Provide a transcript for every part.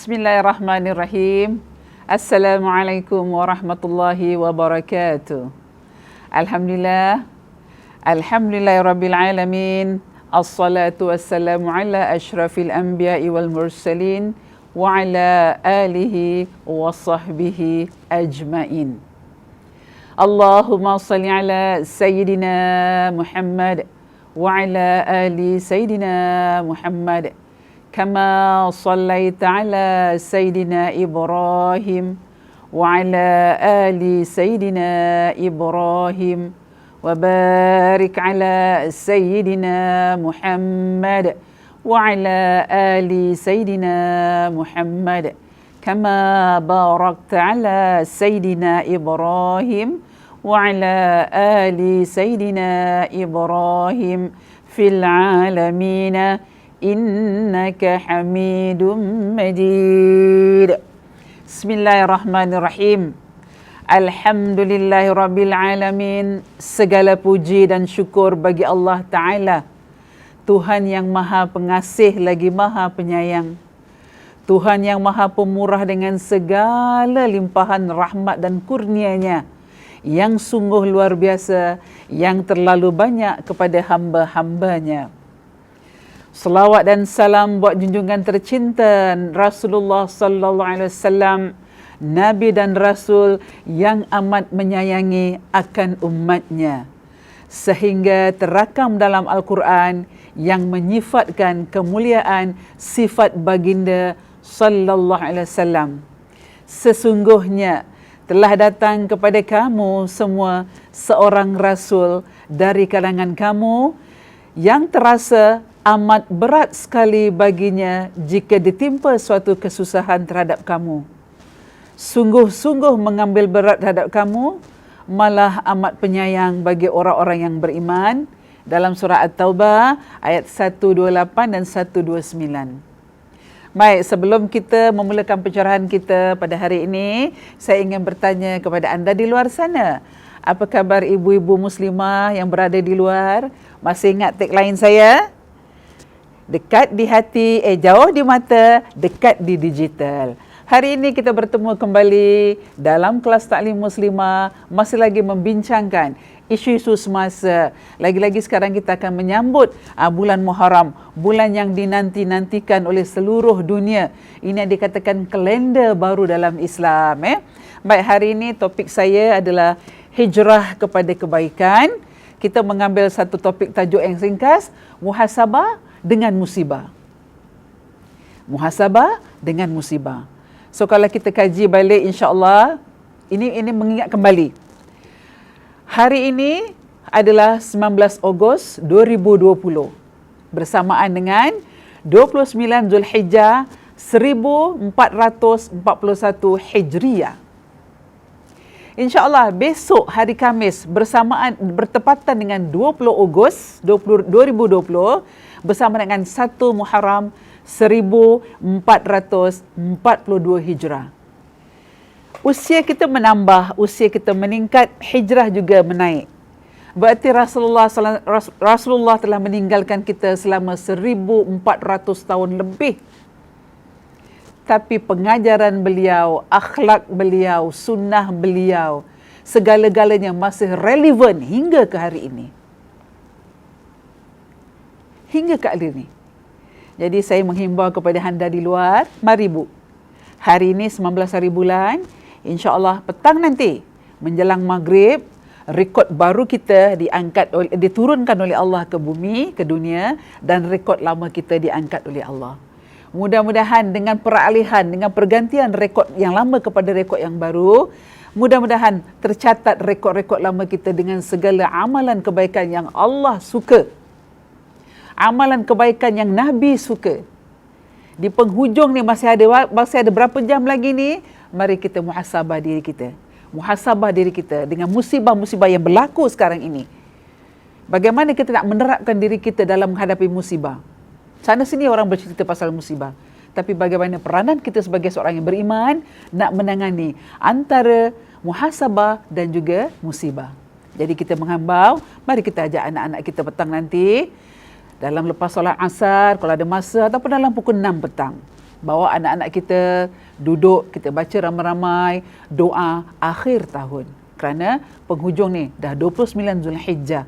Bismillahirrahmanirrahim. Assalamualaikum warahmatullahi wabarakatuh. Alhamdulillah. Alhamdulillahirabbil alamin. Assalatu wassalamu ala asyrafil anbiya'i wal mursalin wa ala alihi wa sahbihi ajmain. Allahumma salli ala sayyidina Muhammad wa ala ali sayyidina Muhammad. كما صليت على سيدنا إبراهيم وعلى آل سيدنا إبراهيم وبارك على سيدنا محمد وعلى آل سيدنا محمد كما باركت على سيدنا إبراهيم وعلى آل سيدنا إبراهيم في العالمين innaka hamidum majid. Bismillahirrahmanirrahim. Alhamdulillahirabbil alamin. Segala puji dan syukur bagi Allah Ta'ala, Tuhan yang maha pengasih lagi maha penyayang, Tuhan yang maha pemurah dengan segala limpahan rahmat dan kurnia-Nya yang sungguh luar biasa, yang terlalu banyak kepada hamba-hambanya. Selawat dan salam buat junjungan tercinta Rasulullah sallallahu alaihi wasallam, Nabi dan Rasul yang amat menyayangi akan umatnya, sehingga terakam dalam Al-Quran yang menyifatkan kemuliaan sifat baginda sallallahu alaihi wasallam. Sesungguhnya telah datang kepada kamu semua seorang Rasul dari kalangan kamu yang terasa amat berat sekali baginya jika ditimpa suatu kesusahan terhadap kamu. Sungguh-sungguh mengambil berat terhadap kamu, malah amat penyayang bagi orang-orang yang beriman. Dalam surah At-Taubah ayat 128 dan 129. Baik, sebelum kita memulakan pencerahan kita pada hari ini, saya ingin bertanya kepada anda di luar sana. Apa khabar ibu-ibu muslimah yang berada di luar? Masih ingat tagline saya? Dekat di hati, jauh di mata, dekat di digital. Hari ini kita bertemu kembali dalam kelas Taklim Muslimah, masih lagi membincangkan isu-isu semasa. Lagi-lagi sekarang kita akan menyambut bulan Muharram, bulan yang dinanti-nantikan oleh seluruh dunia. Ini yang dikatakan kalender baru dalam Islam. Baik, hari ini topik saya adalah hijrah kepada kebaikan. Kita mengambil satu topik tajuk yang ringkas, muhasabah dengan musibah. Muhasabah dengan musibah. So kalau kita kaji balik, insya-Allah ini mengingat kembali. Hari ini adalah 19 Ogos 2020 bersamaan dengan 29 Zulhijjah 1441 Hijriah. InsyaAllah besok hari Khamis bertepatan dengan 20 Ogos 2020 bersama dengan 1 Muharram 1442 Hijrah. Usia kita menambah, usia kita meningkat, hijrah juga menaik. Berarti Rasulullah telah meninggalkan kita selama 1400 tahun lebih. Tapi pengajaran beliau, akhlak beliau, sunnah beliau, segala-galanya masih relevan hingga ke hari ini. Hingga ke hari ini. Jadi saya menghimbau kepada anda di luar, mari bu. Hari ini 19 hari bulan, insya-Allah petang nanti menjelang maghrib, rekod baru kita diturunkan oleh Allah ke bumi, ke dunia, dan rekod lama kita diangkat oleh Allah. Mudah-mudahan dengan peralihan, dengan pergantian rekod yang lama kepada rekod yang baru, mudah-mudahan tercatat rekod-rekod lama kita dengan segala amalan kebaikan yang Allah suka. Amalan kebaikan yang Nabi suka. Di penghujung ni masih ada berapa jam lagi ni? Mari kita muhasabah diri kita. Muhasabah diri kita dengan musibah-musibah yang berlaku sekarang ini. Bagaimana kita nak menerapkan diri kita dalam menghadapi musibah? Sana sini orang bercerita pasal musibah. Tapi bagaimana peranan kita sebagai seorang yang beriman nak menangani antara muhasabah dan juga musibah. Jadi kita menghambau, mari kita ajak anak-anak kita petang nanti dalam lepas solat asar, kalau ada masa, ataupun dalam pukul 6 petang. Bawa anak-anak kita duduk, kita baca ramai-ramai doa akhir tahun. Kerana penghujung ni dah 29 Zulhijjah.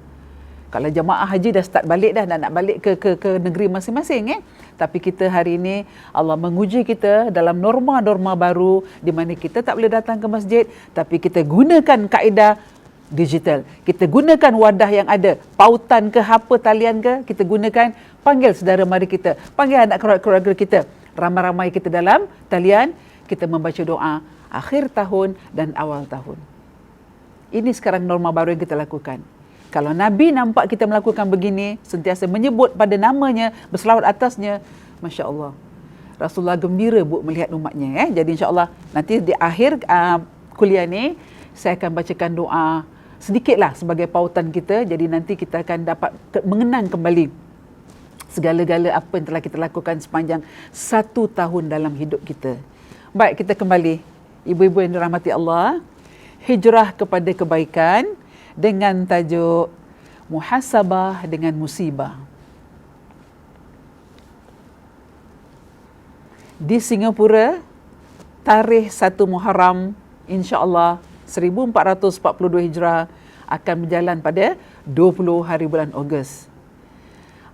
Kalau jemaah haji dah start balik dah nak balik ke negeri masing-masing. Tapi kita hari ini Allah menguji kita dalam norma-norma baru di mana kita tak boleh datang ke masjid, tapi kita gunakan kaedah digital. Kita gunakan wadah yang ada, pautan ke, apa talian ke, kita gunakan, panggil saudara mara kita, panggil anak keluarga kita, ramai-ramai kita dalam talian, kita membaca doa akhir tahun dan awal tahun. Ini sekarang norma baru yang kita lakukan. Kalau Nabi nampak kita melakukan begini, sentiasa menyebut pada namanya, berselawat atasnya, Masya Allah. Rasulullah gembira melihat umatnya. Jadi insya-Allah nanti di akhir kuliah ni, saya akan bacakan doa sedikitlah sebagai pautan kita. Jadi nanti kita akan dapat mengenang kembali segala-gala apa yang telah kita lakukan sepanjang 1 tahun dalam hidup kita. Baik, kita kembali. Ibu-ibu yang dirahmati Allah, hijrah kepada kebaikan dengan tajuk Muhasabah dengan Musibah. Di Singapura, tarikh 1 Muharram insya-Allah 1442 Hijrah akan berjalan pada 20 hari bulan Ogos.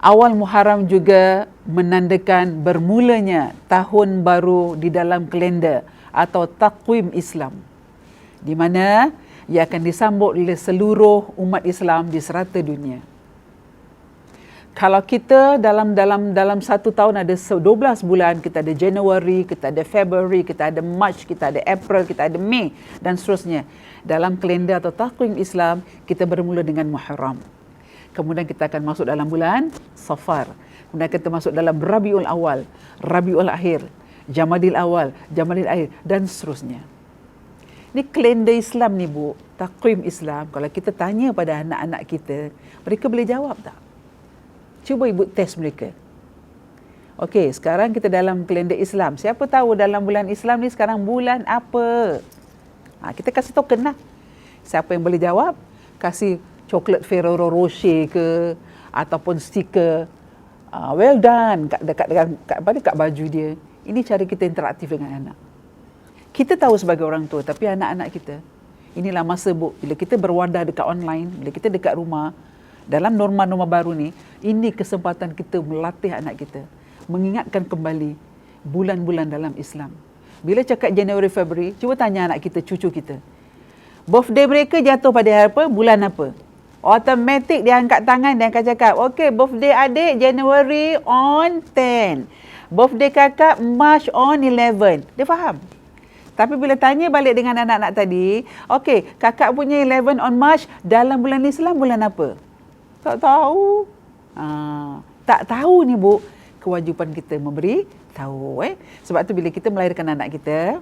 Awal Muharram juga menandakan bermulanya tahun baru di dalam kalender atau takwim Islam, di mana ia akan disambut oleh seluruh umat Islam di serata dunia. Kalau kita dalam 1 tahun ada 12 bulan, kita ada Januari, kita ada February, kita ada March, kita ada April, kita ada Mei dan seterusnya. Dalam kalender atau takwim Islam, kita bermula dengan Muharram. Kemudian kita akan masuk dalam bulan Safar. Kemudian kita masuk dalam Rabiul Awal, Rabiul Akhir, Jamadil Awal, Jamadil Akhir dan seterusnya. Ni kalender Islam ni Bu, takwim Islam. Kalau kita tanya pada anak-anak kita, mereka boleh jawab tak? Cuba ibu test mereka. Okey, sekarang kita dalam kalender Islam. Siapa tahu dalam bulan Islam ni sekarang bulan apa? Kita kasih token lah. Siapa yang boleh jawab, kasih coklat Ferrero Rocher ke, ataupun stiker well done kat baju dia. Ini cara kita interaktif dengan anak. Kita tahu sebagai orang tua, tapi anak-anak kita, inilah masa Bu, bila kita berwadah dekat online, bila kita dekat rumah, dalam norma-norma baru ni, ini kesempatan kita melatih anak kita, mengingatkan kembali bulan-bulan dalam Islam. Bila cakap Januari, Februari, cuba tanya anak kita, cucu kita, birthday mereka jatuh pada hari apa, bulan apa? Automatik dia angkat tangan, dia akan cakap, okay, birthday adik January on 10, birthday kakak March on 11. Dia faham. Tapi bila tanya balik dengan anak-anak tadi, okey, kakak punya 11 on March dalam bulan Islam bulan apa? Tak tahu. Tak tahu ni Bu, kewajipan kita memberi tahu. Sebab tu bila kita melahirkan anak kita,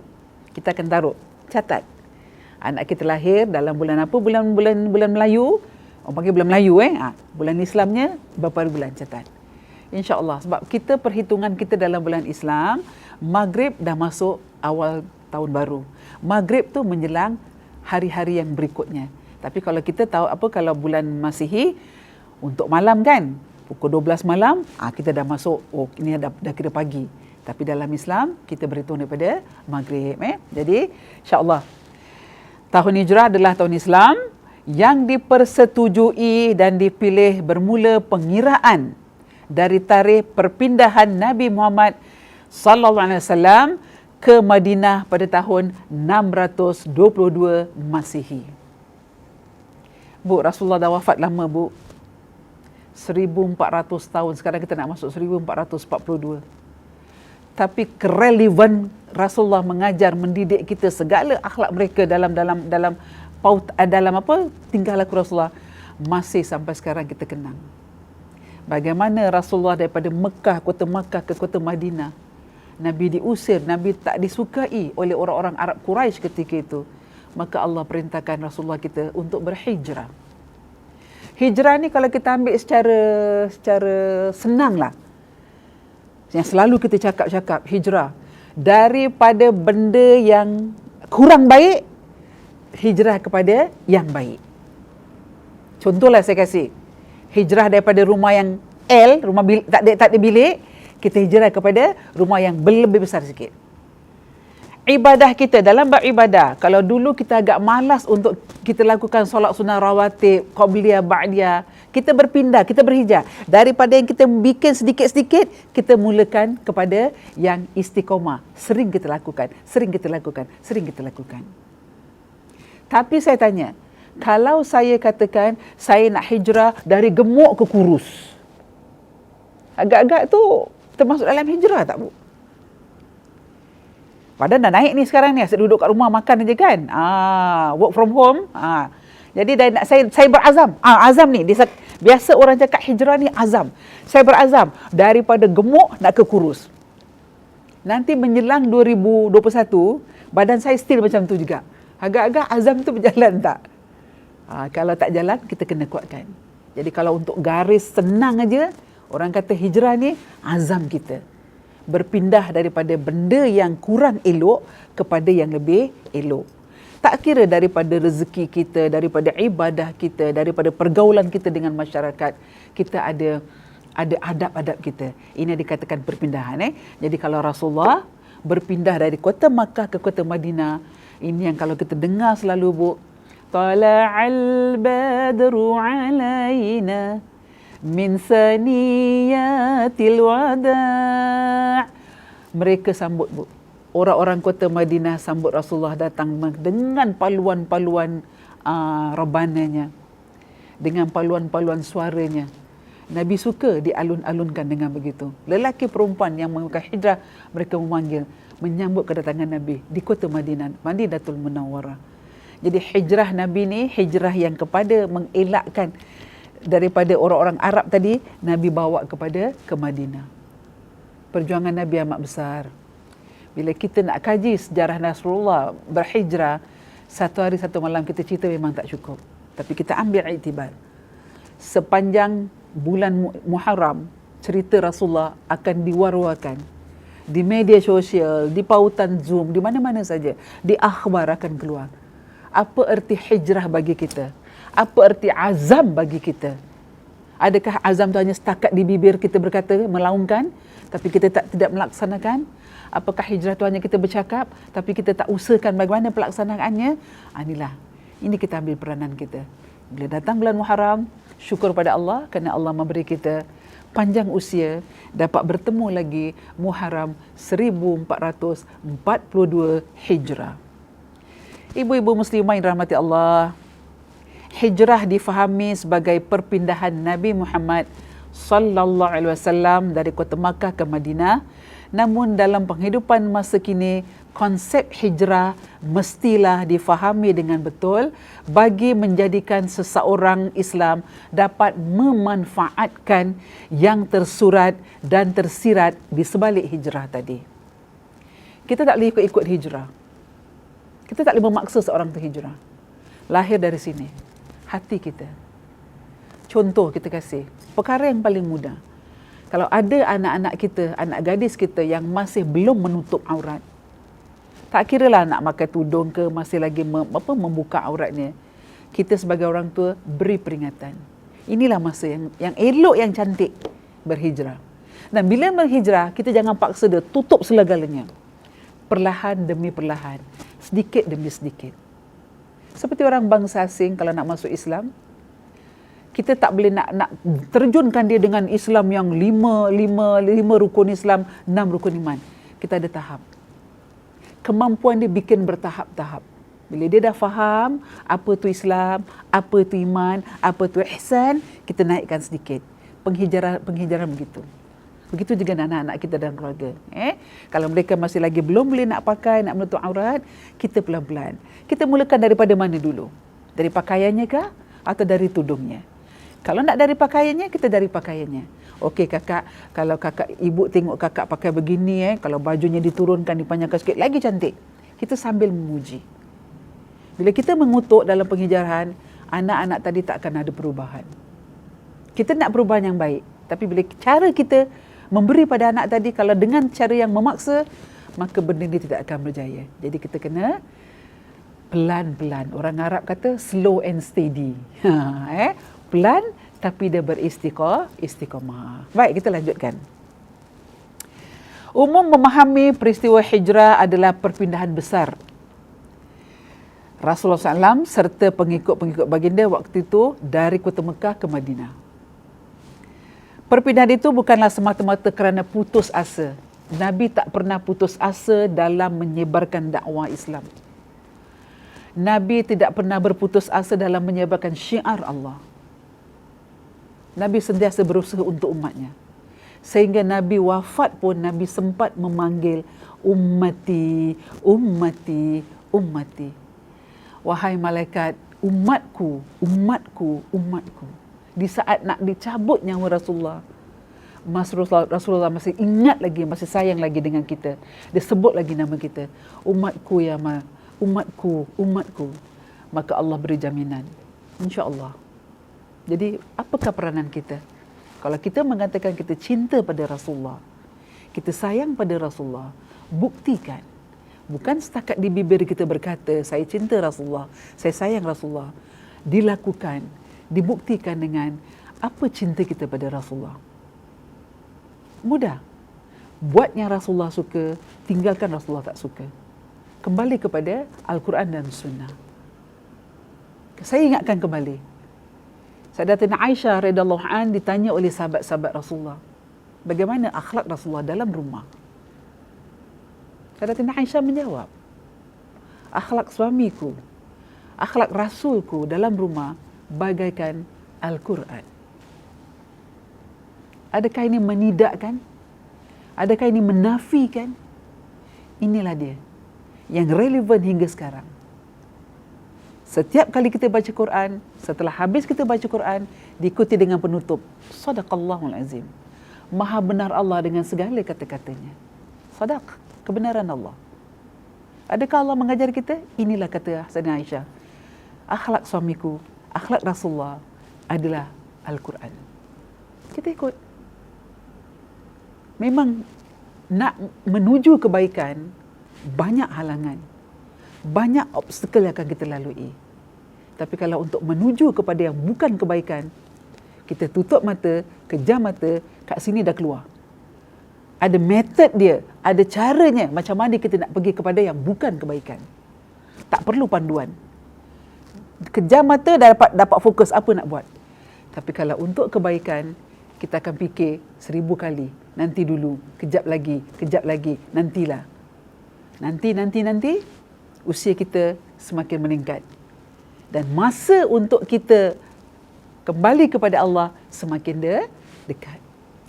kita akan taruh, catat. Anak kita lahir dalam bulan apa? Bulan Melayu. Orang panggil bulan Melayu. Bulan Islamnya berapa hari bulan, catat. InsyaAllah. Sebab kita perhitungan kita dalam bulan Islam, Maghrib dah masuk awal tahun baru. Maghrib tu menjelang hari-hari yang berikutnya. Tapi kalau kita tahu apa, kalau bulan Masihi untuk malam kan, pukul 12 malam, kita dah masuk, ini dah kira pagi. Tapi dalam Islam, kita berhitung daripada Maghrib. Jadi, insyaAllah, tahun Hijrah adalah tahun Islam yang dipersetujui dan dipilih bermula pengiraan dari tarikh perpindahan Nabi Muhammad sallallahu alaihi wasallam ke Madinah pada tahun 622 Masihi. Bu, Rasulullah dah wafat lama Bu. 1400 tahun. Sekarang kita nak masuk 1442. Tapi kerelevan Rasulullah mengajar, mendidik kita segala akhlak mereka dalam apa tingkah laku Rasulullah masih sampai sekarang kita kenang. Bagaimana Rasulullah daripada Mekah, kota Mekah ke kota Madinah, Nabi diusir, Nabi tak disukai oleh orang-orang Arab Quraisy ketika itu. Maka Allah perintahkan Rasulullah kita untuk berhijrah. Hijrah ni kalau kita ambil secara senang lah. Yang selalu kita cakap hijrah. Daripada benda yang kurang baik, hijrah kepada yang baik. Contohlah saya kasih. Hijrah daripada rumah yang L, rumah tak ada bilik, kita hijrah kepada rumah yang lebih besar sikit. Ibadah kita, dalam bab ibadah, kalau dulu kita agak malas untuk kita lakukan solat sunnah rawatib, qabliyah, ba'diyah, kita berpindah, kita berhijrah. Daripada yang kita bikin sedikit-sedikit, kita mulakan kepada yang istiqomah. Sering kita lakukan. Tapi saya tanya, kalau saya katakan saya nak hijrah dari gemuk ke kurus, agak-agak tu termasuk dalam hijrah tak, Bu? Padahal dah naik ni sekarang ni, asyik duduk kat rumah makan aja kan. Work from home. Jadi saya berazam. Azam ni, biasa orang cakap hijrah ni azam. Saya berazam daripada gemuk nak ke kurus. Nanti menjelang 2021, badan saya still macam tu juga. Agak-agak azam tu berjalan tak? Kalau tak jalan, kita kena kuatkan. Jadi kalau untuk garis senang aja, orang kata hijrah ni azam kita. Berpindah daripada benda yang kurang elok kepada yang lebih elok. Tak kira daripada rezeki kita, daripada ibadah kita, daripada pergaulan kita dengan masyarakat, kita ada adab-adab kita. Ini dikatakan perpindahan. Jadi kalau Rasulullah berpindah dari kota Makkah ke kota Madinah, ini yang kalau kita dengar selalu, Bu, Tala'al badru alaina min saniyatil wada'. Mereka sambut, Bu. Orang-orang kota Madinah sambut Rasulullah datang dengan paluan-paluan rabananya, dengan paluan-paluan suaranya. Nabi suka dialun-alunkan dengan begitu. Lelaki perempuan yang melakukan hijrah, mereka menyambut kedatangan Nabi di kota Madinah, Madinatul Munawwarah. Jadi hijrah Nabi ni, hijrah yang kepada mengelakkan daripada orang-orang Arab tadi, Nabi bawa kepada ke Madinah. Perjuangan Nabi amat besar. Bila kita nak kaji sejarah Rasulullah berhijrah, satu hari satu malam kita cerita memang tak cukup. Tapi kita ambil iktibar. Sepanjang bulan Muharram, cerita Rasulullah akan diwar-warkan di media sosial, di pautan Zoom, di mana-mana saja. Di akhbar akan keluar. Apa erti hijrah bagi kita? Apa erti azam bagi kita? Adakah azam tu hanya setakat di bibir kita berkata, melaungkan, tapi kita tidak melaksanakan? Apakah hijrah tu hanya kita bercakap, tapi kita tak usahakan bagaimana pelaksanaannya? Ini kita ambil peranan kita. Bila datang bulan Muharram, syukur pada Allah kerana Allah memberi kita panjang usia, dapat bertemu lagi Muharram 1442 Hijrah. Ibu-ibu muslimah yang dirahmati Allah, hijrah difahami sebagai perpindahan Nabi Muhammad sallallahu alaihi wasallam dari kota Makkah ke Madinah. Namun dalam penghidupan masa kini, konsep hijrah mestilah difahami dengan betul bagi menjadikan seseorang Islam dapat memanfaatkan yang tersurat dan tersirat di sebalik hijrah tadi. Kita tak boleh ikut-ikut hijrah. Kita tak boleh memaksa seorang tu hijrah. Lahir dari sini, hati kita. Contoh kita kasih, perkara yang paling mudah. Kalau ada anak-anak kita, anak gadis kita yang masih belum menutup aurat, tak kiralah nak pakai tudung ke, masih lagi membuka auratnya, kita sebagai orang tua beri peringatan. Inilah masa yang elok, yang cantik berhijrah. Dan bila berhijrah, kita jangan paksa dia tutup segala-galanya. Perlahan demi perlahan, sedikit demi sedikit. Seperti orang bangsa asing kalau nak masuk Islam, kita tak boleh nak terjunkan dia dengan Islam yang lima rukun Islam, 6 rukun iman. Kita ada tahap. Kemampuan dia bikin bertahap-tahap. Bila dia dah faham apa tu Islam, apa tu iman, apa tu ihsan, kita naikkan sedikit. Penghijaran begitu. Begitu juga anak-anak kita dan keluarga. Kalau mereka masih lagi belum boleh nak pakai, nak menutup aurat, kita pelan-pelan. Kita mulakan daripada mana dulu? Dari pakaiannya kah? Atau dari tudungnya? Kalau nak dari pakaiannya, kita dari pakaiannya. Okey kakak, kalau kakak, ibu tengok kakak pakai begini, kalau bajunya diturunkan, dipanjangkan sikit, lagi cantik. Kita sambil memuji. Bila kita mengutuk dalam penghijrahan, anak-anak tadi tak akan ada perubahan. Kita nak perubahan yang baik. Tapi bila cara kita memberi pada anak tadi, kalau dengan cara yang memaksa, maka benda ini tidak akan berjaya. Jadi kita kena pelan-pelan. Orang Arab kata slow and steady. Pelan tapi dia beristiqamah. Baik, kita lanjutkan. Umum memahami peristiwa hijrah adalah perpindahan besar Rasulullah SAW serta pengikut-pengikut baginda waktu itu dari kota Mekah ke Madinah. Perpindahan itu bukanlah semata-mata kerana putus asa. Nabi tak pernah putus asa dalam menyebarkan dakwah Islam. Nabi tidak pernah berputus asa dalam menyebarkan syiar Allah. Nabi sentiasa berusaha untuk umatnya. Sehingga Nabi wafat pun Nabi sempat memanggil ummati, ummati, ummati. Wahai malaikat, umatku, umatku, umatku. Di saat nak dicabut nyawa Rasulullah, Rasulullah masih ingat lagi, masih sayang lagi dengan kita. Dia sebut lagi nama kita. Umatku ya ma, umatku, umatku. Maka Allah beri jaminan. InsyaAllah. Jadi, apakah peranan kita? Kalau kita mengatakan kita cinta pada Rasulullah, kita sayang pada Rasulullah, buktikan. Bukan setakat di bibir kita berkata, saya cinta Rasulullah, saya sayang Rasulullah. Dilakukan, dibuktikan dengan apa cinta kita pada Rasulullah. Mudah. Buat yang Rasulullah suka, tinggalkan Rasulullah tak suka. Kembali kepada Al-Quran dan Sunnah. Saya ingatkan kembali. Sayyidatina Aisyah radhiyallahu anha ditanya oleh sahabat-sahabat Rasulullah, bagaimana akhlak Rasulullah dalam rumah? Sayyidatina Aisyah menjawab, akhlak suamiku, akhlak Rasulku dalam rumah bagaikan Al-Quran. Adakah ini menidakkan? Adakah ini menafikan? Inilah dia yang relevan hingga sekarang. Setiap kali kita baca Quran, setelah habis kita baca Quran, diikuti dengan penutup. Sadaqallahul azim. Maha benar Allah dengan segala kata-katanya. Sadaq, kebenaran Allah. Adakah Allah mengajar kita? Inilah kata Sayyidatina Aisyah. Akhlak suamiku, akhlak Rasulullah adalah Al-Quran. Kita ikut. Memang nak menuju kebaikan, banyak halangan. Banyak obstakel yang akan kita lalui. Tapi kalau untuk menuju kepada yang bukan kebaikan, kita tutup mata, kejam mata, kat sini dah keluar. Ada metod dia, ada caranya macam mana kita nak pergi kepada yang bukan kebaikan. Tak perlu panduan. Kejam mata dah dapat fokus apa nak buat. Tapi kalau untuk kebaikan, kita akan fikir 1000 kali. Nanti dulu, kejap lagi, nantilah. Nanti, usia kita semakin meningkat. Dan masa untuk kita kembali kepada Allah semakin dekat.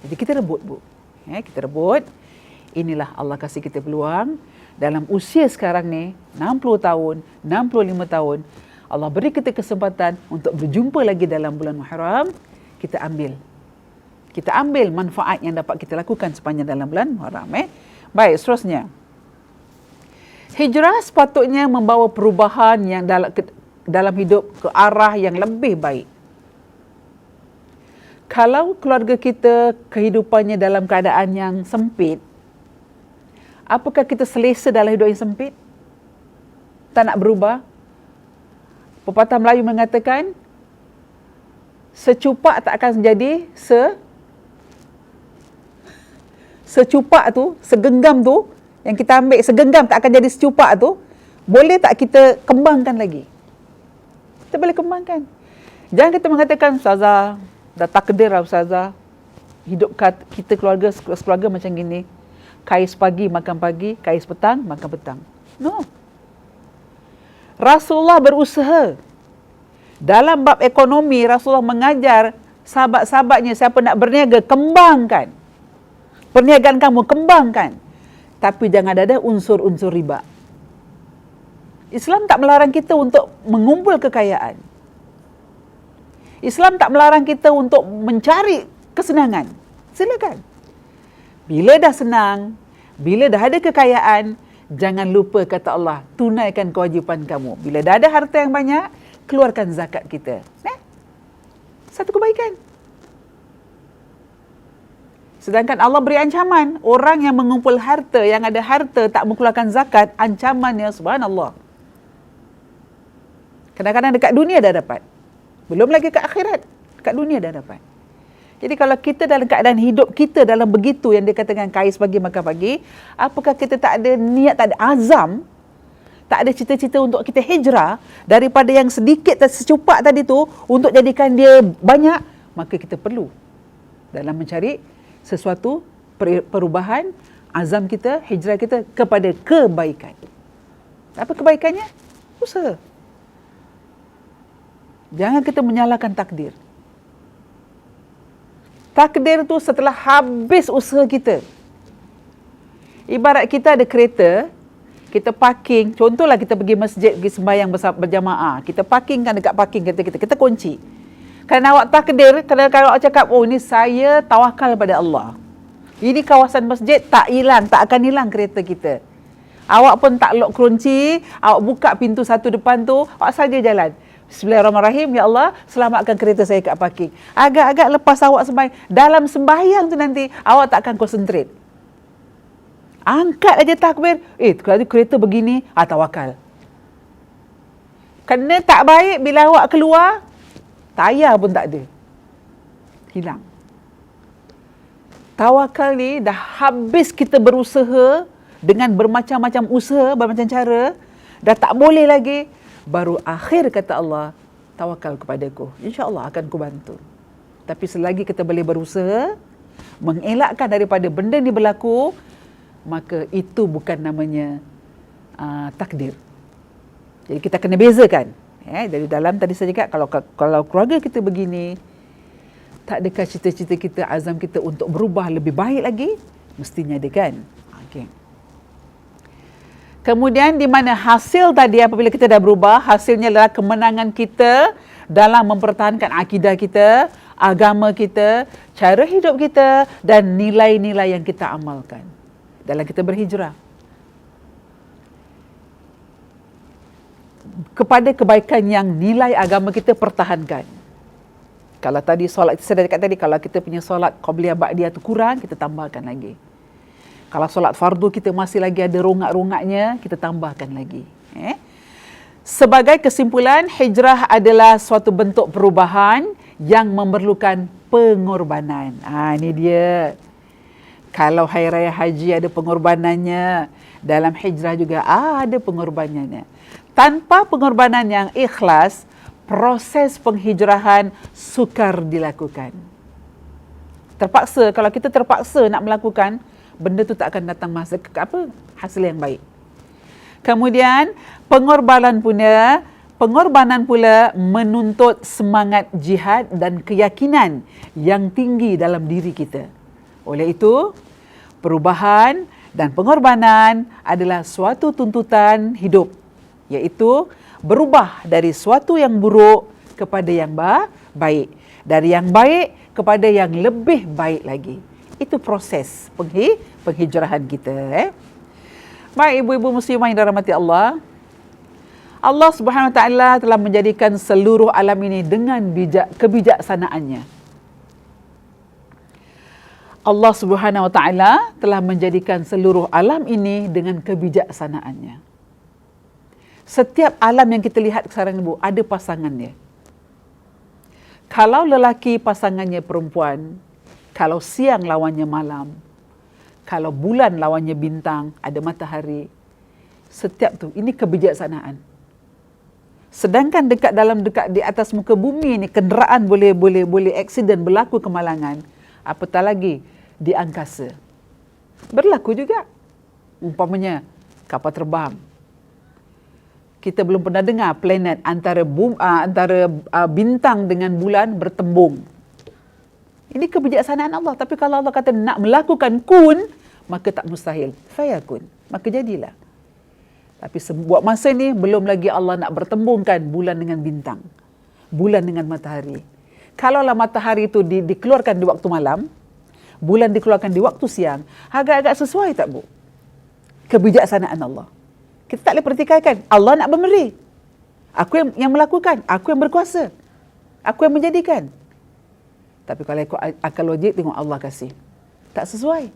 Jadi kita rebut, Bu. Kita rebut. Inilah Allah kasih kita peluang. Dalam usia sekarang ni, 60 tahun, 65 tahun, Allah beri kita kesempatan untuk berjumpa lagi dalam bulan Muharram. Kita ambil. Kita ambil manfaat yang dapat kita lakukan sepanjang dalam bulan Muharram. Baik, seterusnya. Hijrah sepatutnya membawa perubahan yang dalam hidup ke arah yang lebih baik. Kalau keluarga kita kehidupannya dalam keadaan yang sempit, apakah kita selesa dalam hidup yang sempit? Tak nak berubah? Pepatah Melayu mengatakan, secupak tak akan jadi secupak tu, segenggam tu, yang kita ambil segenggam tak akan jadi secupak tu, boleh tak kita kembangkan lagi? Kita boleh kembangkan. Jangan kita mengatakan, Ustazah, dah takdir lah Ustazah, hidup kita keluarga macam gini. Kais pagi makan pagi, kais petang makan petang. No. Rasulullah berusaha. Dalam bab ekonomi, Rasulullah mengajar sahabat-sahabatnya, siapa nak berniaga, kembangkan. Perniagaan kamu, kembangkan. Tapi jangan ada unsur-unsur riba. Islam tak melarang kita untuk mengumpul kekayaan. Islam tak melarang kita untuk mencari kesenangan. Silakan. Bila dah senang, bila dah ada kekayaan, jangan lupa kata Allah, tunaikan kewajipan kamu. Bila dah ada harta yang banyak, keluarkan zakat kita. Satu kebaikan. Sedangkan Allah beri ancaman, orang yang mengumpul harta, yang ada harta tak mengeluarkan zakat, ancamannya subhanallah. Kadang-kadang dekat dunia dah dapat. Belum lagi kat akhirat, dekat dunia dah dapat. Jadi kalau kita dalam keadaan hidup kita dalam begitu yang dia katakan kais pagi makan pagi, apakah kita tak ada niat, tak ada azam, tak ada cita-cita untuk kita hijrah daripada yang sedikit dan secupak tadi tu untuk jadikan dia banyak, maka kita perlu dalam mencari sesuatu perubahan, azam kita, hijrah kita kepada kebaikan. Apa kebaikannya? Usaha. Jangan kita menyalahkan takdir. Takdir tu setelah habis usaha kita. Ibarat kita ada kereta, kita parking, contohlah kita pergi masjid, pergi sembahyang berjamaah, kita parkingkan dekat parking kereta kita kunci. Kerana awak takdir, kerana awak cakap, oh ni saya tawakal pada Allah. Ini kawasan masjid, tak akan hilang kereta kita. Awak pun tak lock kunci, awak buka pintu satu depan tu, awak saja jalan. Bismillahirrahmanirrahim, ya Allah, selamatkan kereta saya kat parking. Agak-agak lepas awak sembahyang, dalam sembahyang tu nanti, awak tak akan konsentrate. Angkat aja takbir, kalau kereta begini, tawakal. Kena tak baik bila awak keluar, tayar pun tak ada. Hilang. Tawakal ni dah habis kita berusaha dengan bermacam-macam usaha, bermacam cara, dah tak boleh lagi. Baru akhir kata Allah, tawakal kepadaku, insya-Allah akan kubantu. Tapi selagi kita boleh berusaha mengelakkan daripada benda ni berlaku, maka itu bukan namanya takdir. Jadi kita kena bezakan. Dari dalam tadi saya cakap, kalau keluarga kita begini, tak adakah cita-cita kita, azam kita untuk berubah lebih baik lagi? Mestinya ada kan? Okay. Kemudian di mana hasil tadi apabila kita dah berubah, hasilnya adalah kemenangan kita dalam mempertahankan akidah kita, agama kita, cara hidup kita dan nilai-nilai yang kita amalkan dalam kita berhijrah kepada kebaikan yang nilai agama kita pertahankan. Kalau tadi solat, saya dah cakap tadi, kalau kita punya solat qabliyah ba'diyah tu kurang, kita tambahkan lagi. Kalau solat fardu kita masih lagi ada rongak-rongaknya, kita tambahkan lagi. Sebagai kesimpulan, hijrah adalah suatu bentuk perubahan yang memerlukan pengorbanan. Ini dia. Kalau Hari Raya Haji ada pengorbanannya, dalam hijrah juga ada pengorbanannya. Tanpa pengorbanan yang ikhlas, proses penghijrahan sukar dilakukan. Terpaksa, kalau kita terpaksa nak melakukan, benda tu tak akan datang hasil yang baik. Kemudian pengorbanan pula menuntut semangat jihad dan keyakinan yang tinggi dalam diri kita. Oleh itu, perubahan dan pengorbanan adalah suatu tuntutan hidup, iaitu berubah dari suatu yang buruk kepada yang baik, dari yang baik kepada yang lebih baik lagi. Itu proses penghijrahan kita. Baik ibu-ibu muslimah yang dirahmati Allah, Allah Subhanahu Wa Taala telah menjadikan seluruh alam ini dengan kebijaksanaannya. Allah Subhanahu Wa Taala telah menjadikan seluruh alam ini dengan kebijaksanaannya. Setiap alam yang kita lihat sekarang ibu ada pasangannya. Kalau lelaki pasangannya perempuan, kalau siang lawannya malam, kalau bulan lawannya bintang, ada matahari. Setiap tu, ini kebijaksanaan. Sedangkan dekat di atas muka bumi ni kenderaan boleh aksiden, berlaku kemalangan. Apatah lagi di angkasa. Berlaku juga. Umpamanya kapal terbang. Kita belum pernah dengar planet antara bintang dengan bulan bertembung. Ini kebijaksanaan Allah. Tapi kalau Allah kata nak melakukan kun, maka tak mustahil. Fayakun. Maka jadilah. Tapi buat masa ni, belum lagi Allah nak bertembungkan bulan dengan bintang. Bulan dengan matahari. Kalaulah matahari itu dikeluarkan di waktu malam, bulan dikeluarkan di waktu siang, agak-agak sesuai tak bu? Kebijaksanaan Allah. Kita tak boleh pertikaikan. Allah nak memberi. Aku yang melakukan. Aku yang berkuasa. Aku yang menjadikan. Tapi kalau ikut akal logik, tengok Allah kasih. Tak sesuai.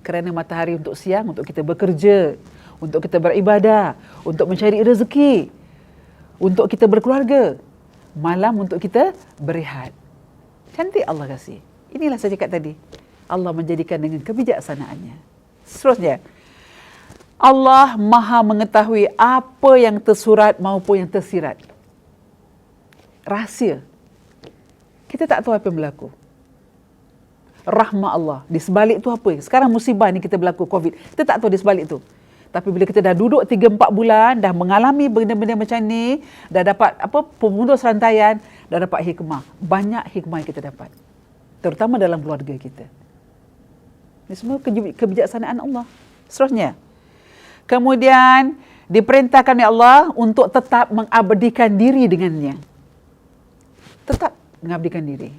Kerana matahari untuk siang, untuk kita bekerja, untuk kita beribadah, untuk mencari rezeki, untuk kita berkeluarga. Malam untuk kita berehat. Cantik Allah kasih. Inilah saya cakap tadi. Allah menjadikan dengan kebijaksanaannya. Seterusnya, Allah Maha mengetahui apa yang tersurat maupun yang tersirat. Rahsia. Kita tak tahu apa yang berlaku. Rahmat Allah. Di sebalik tu apa? Sekarang musibah ni kita berlaku COVID. Kita tak tahu di sebalik tu. Tapi bila kita dah duduk 3-4 bulan, dah mengalami benda-benda macam ni, dah dapat pemutus rantaian, dah dapat hikmah. Banyak hikmah yang kita dapat. Terutama dalam keluarga kita. Ini semua kebijaksanaan Allah. Seterusnya. Kemudian diperintahkan oleh Allah untuk tetap mengabdikan diri dengannya. Tetap mengabdikan diri.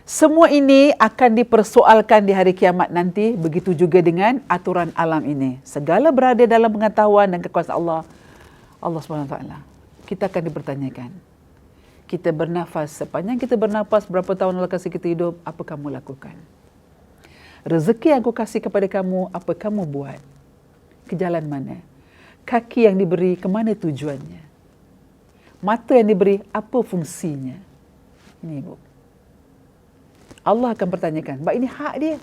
Semua ini akan dipersoalkan di hari kiamat nanti, begitu juga dengan aturan alam ini. Segala berada dalam pengetahuan dan kekuasaan Allah SWT. Kita akan dipertanyakan. Kita bernafas, sepanjang kita bernafas, berapa tahun Allah kasih kita hidup, apa kamu lakukan? Rezeki yang aku kasih kepada kamu, apa kamu buat? Ke jalan mana? Kaki yang diberi, ke mana tujuannya? Mata yang diberi, apa fungsinya? Ini Ibu. Allah akan pertanyakan. Sebab ini hak dia.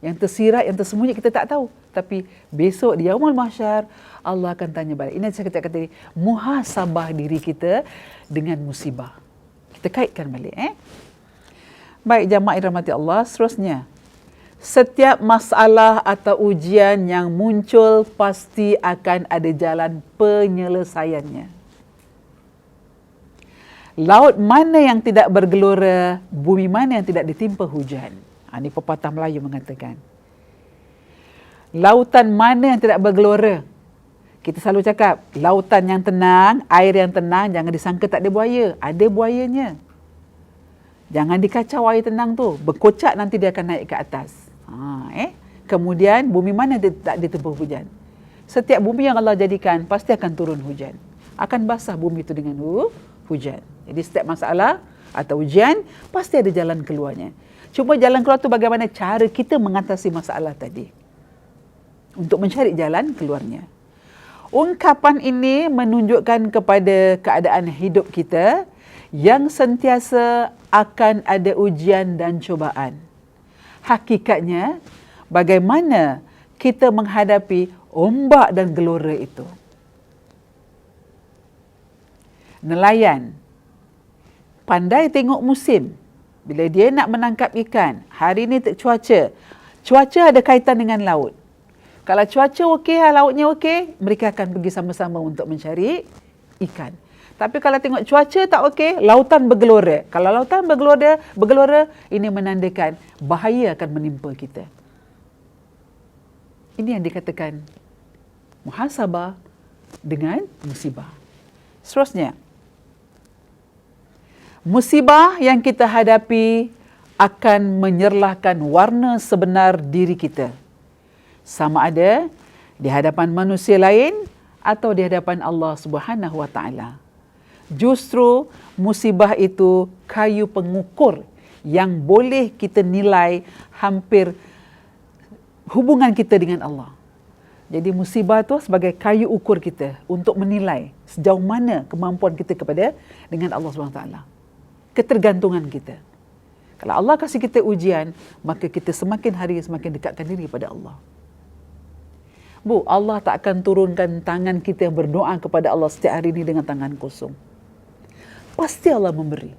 Yang tersirat, yang tersembunyi kita tak tahu. Tapi besok di Yaumul Mahsyar, Allah akan tanya balik. Ini saya kata tadi, muhasabah diri kita dengan musibah. Kita kaitkan balik. Baik jamaah dirahmati Allah, seterusnya. Setiap masalah atau ujian yang muncul pasti akan ada jalan penyelesaiannya. Laut mana yang tidak bergelora, bumi mana yang tidak ditimpa hujan. Ini pepatah Melayu mengatakan. Lautan mana yang tidak bergelora? Kita selalu cakap, lautan yang tenang, air yang tenang, jangan disangka tak ada buaya. Ada buayanya. Jangan dikacau air tenang tu. Berkocak nanti dia akan naik ke atas. Kemudian, bumi mana yang tak ditimpa hujan? Setiap bumi yang Allah jadikan, pasti akan turun hujan. Akan basah bumi itu dengan hujan. Jadi setiap masalah atau ujian, pasti ada jalan keluarnya. Cuma jalan keluar tu bagaimana cara kita mengatasi masalah tadi. Untuk mencari jalan keluarnya. Ungkapan ini menunjukkan kepada keadaan hidup kita yang sentiasa akan ada ujian dan cubaan. Hakikatnya, bagaimana kita menghadapi ombak dan gelora itu. Nelayan pandai tengok musim. Bila dia nak menangkap ikan, hari ni cuaca. Cuaca ada kaitan dengan laut. Kalau cuaca okey, lautnya okey, mereka akan pergi sama-sama untuk mencari ikan. Tapi kalau tengok cuaca tak okey, lautan bergelora. Kalau lautan bergelora, ini menandakan bahaya akan menimpa kita. Ini yang dikatakan muhasabah dengan musibah. Seterusnya, musibah yang kita hadapi akan menyerlahkan warna sebenar diri kita. Sama ada di hadapan manusia lain atau di hadapan Allah Subhanahu Wa Taala. Justru musibah itu kayu pengukur yang boleh kita nilai hampir hubungan kita dengan Allah. Jadi musibah itu sebagai kayu ukur kita untuk menilai sejauh mana kemampuan kita kepada dengan Allah Subhanahu Wa Taala. Ketergantungan kita. Kalau Allah kasih kita ujian, maka kita semakin hari semakin dekatkan diri pada Allah. Bu, Allah tak akan turunkan tangan kita yang berdoa kepada Allah setiap hari ini dengan tangan kosong. Pasti Allah memberi.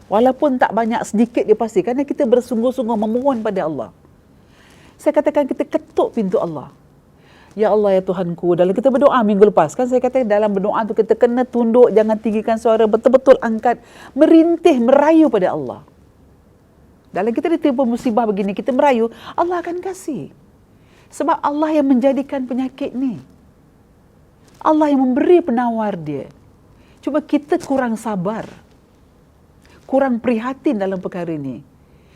Walaupun tak banyak, sedikit dia pasti. Kerana kita bersungguh-sungguh memohon pada Allah. Saya katakan kita ketuk pintu Allah. Ya Allah, ya Tuhanku. Dalam kita berdoa minggu lepas, kan saya kata dalam berdoa tu kita kena tunduk, jangan tinggikan suara, betul-betul angkat, merintih, merayu pada Allah. Dalam kita ditimpa musibah begini, kita merayu, Allah akan kasih. Sebab Allah yang menjadikan penyakit ni. Allah yang memberi penawar dia. Cuma kita kurang sabar. Kurang prihatin dalam perkara ini.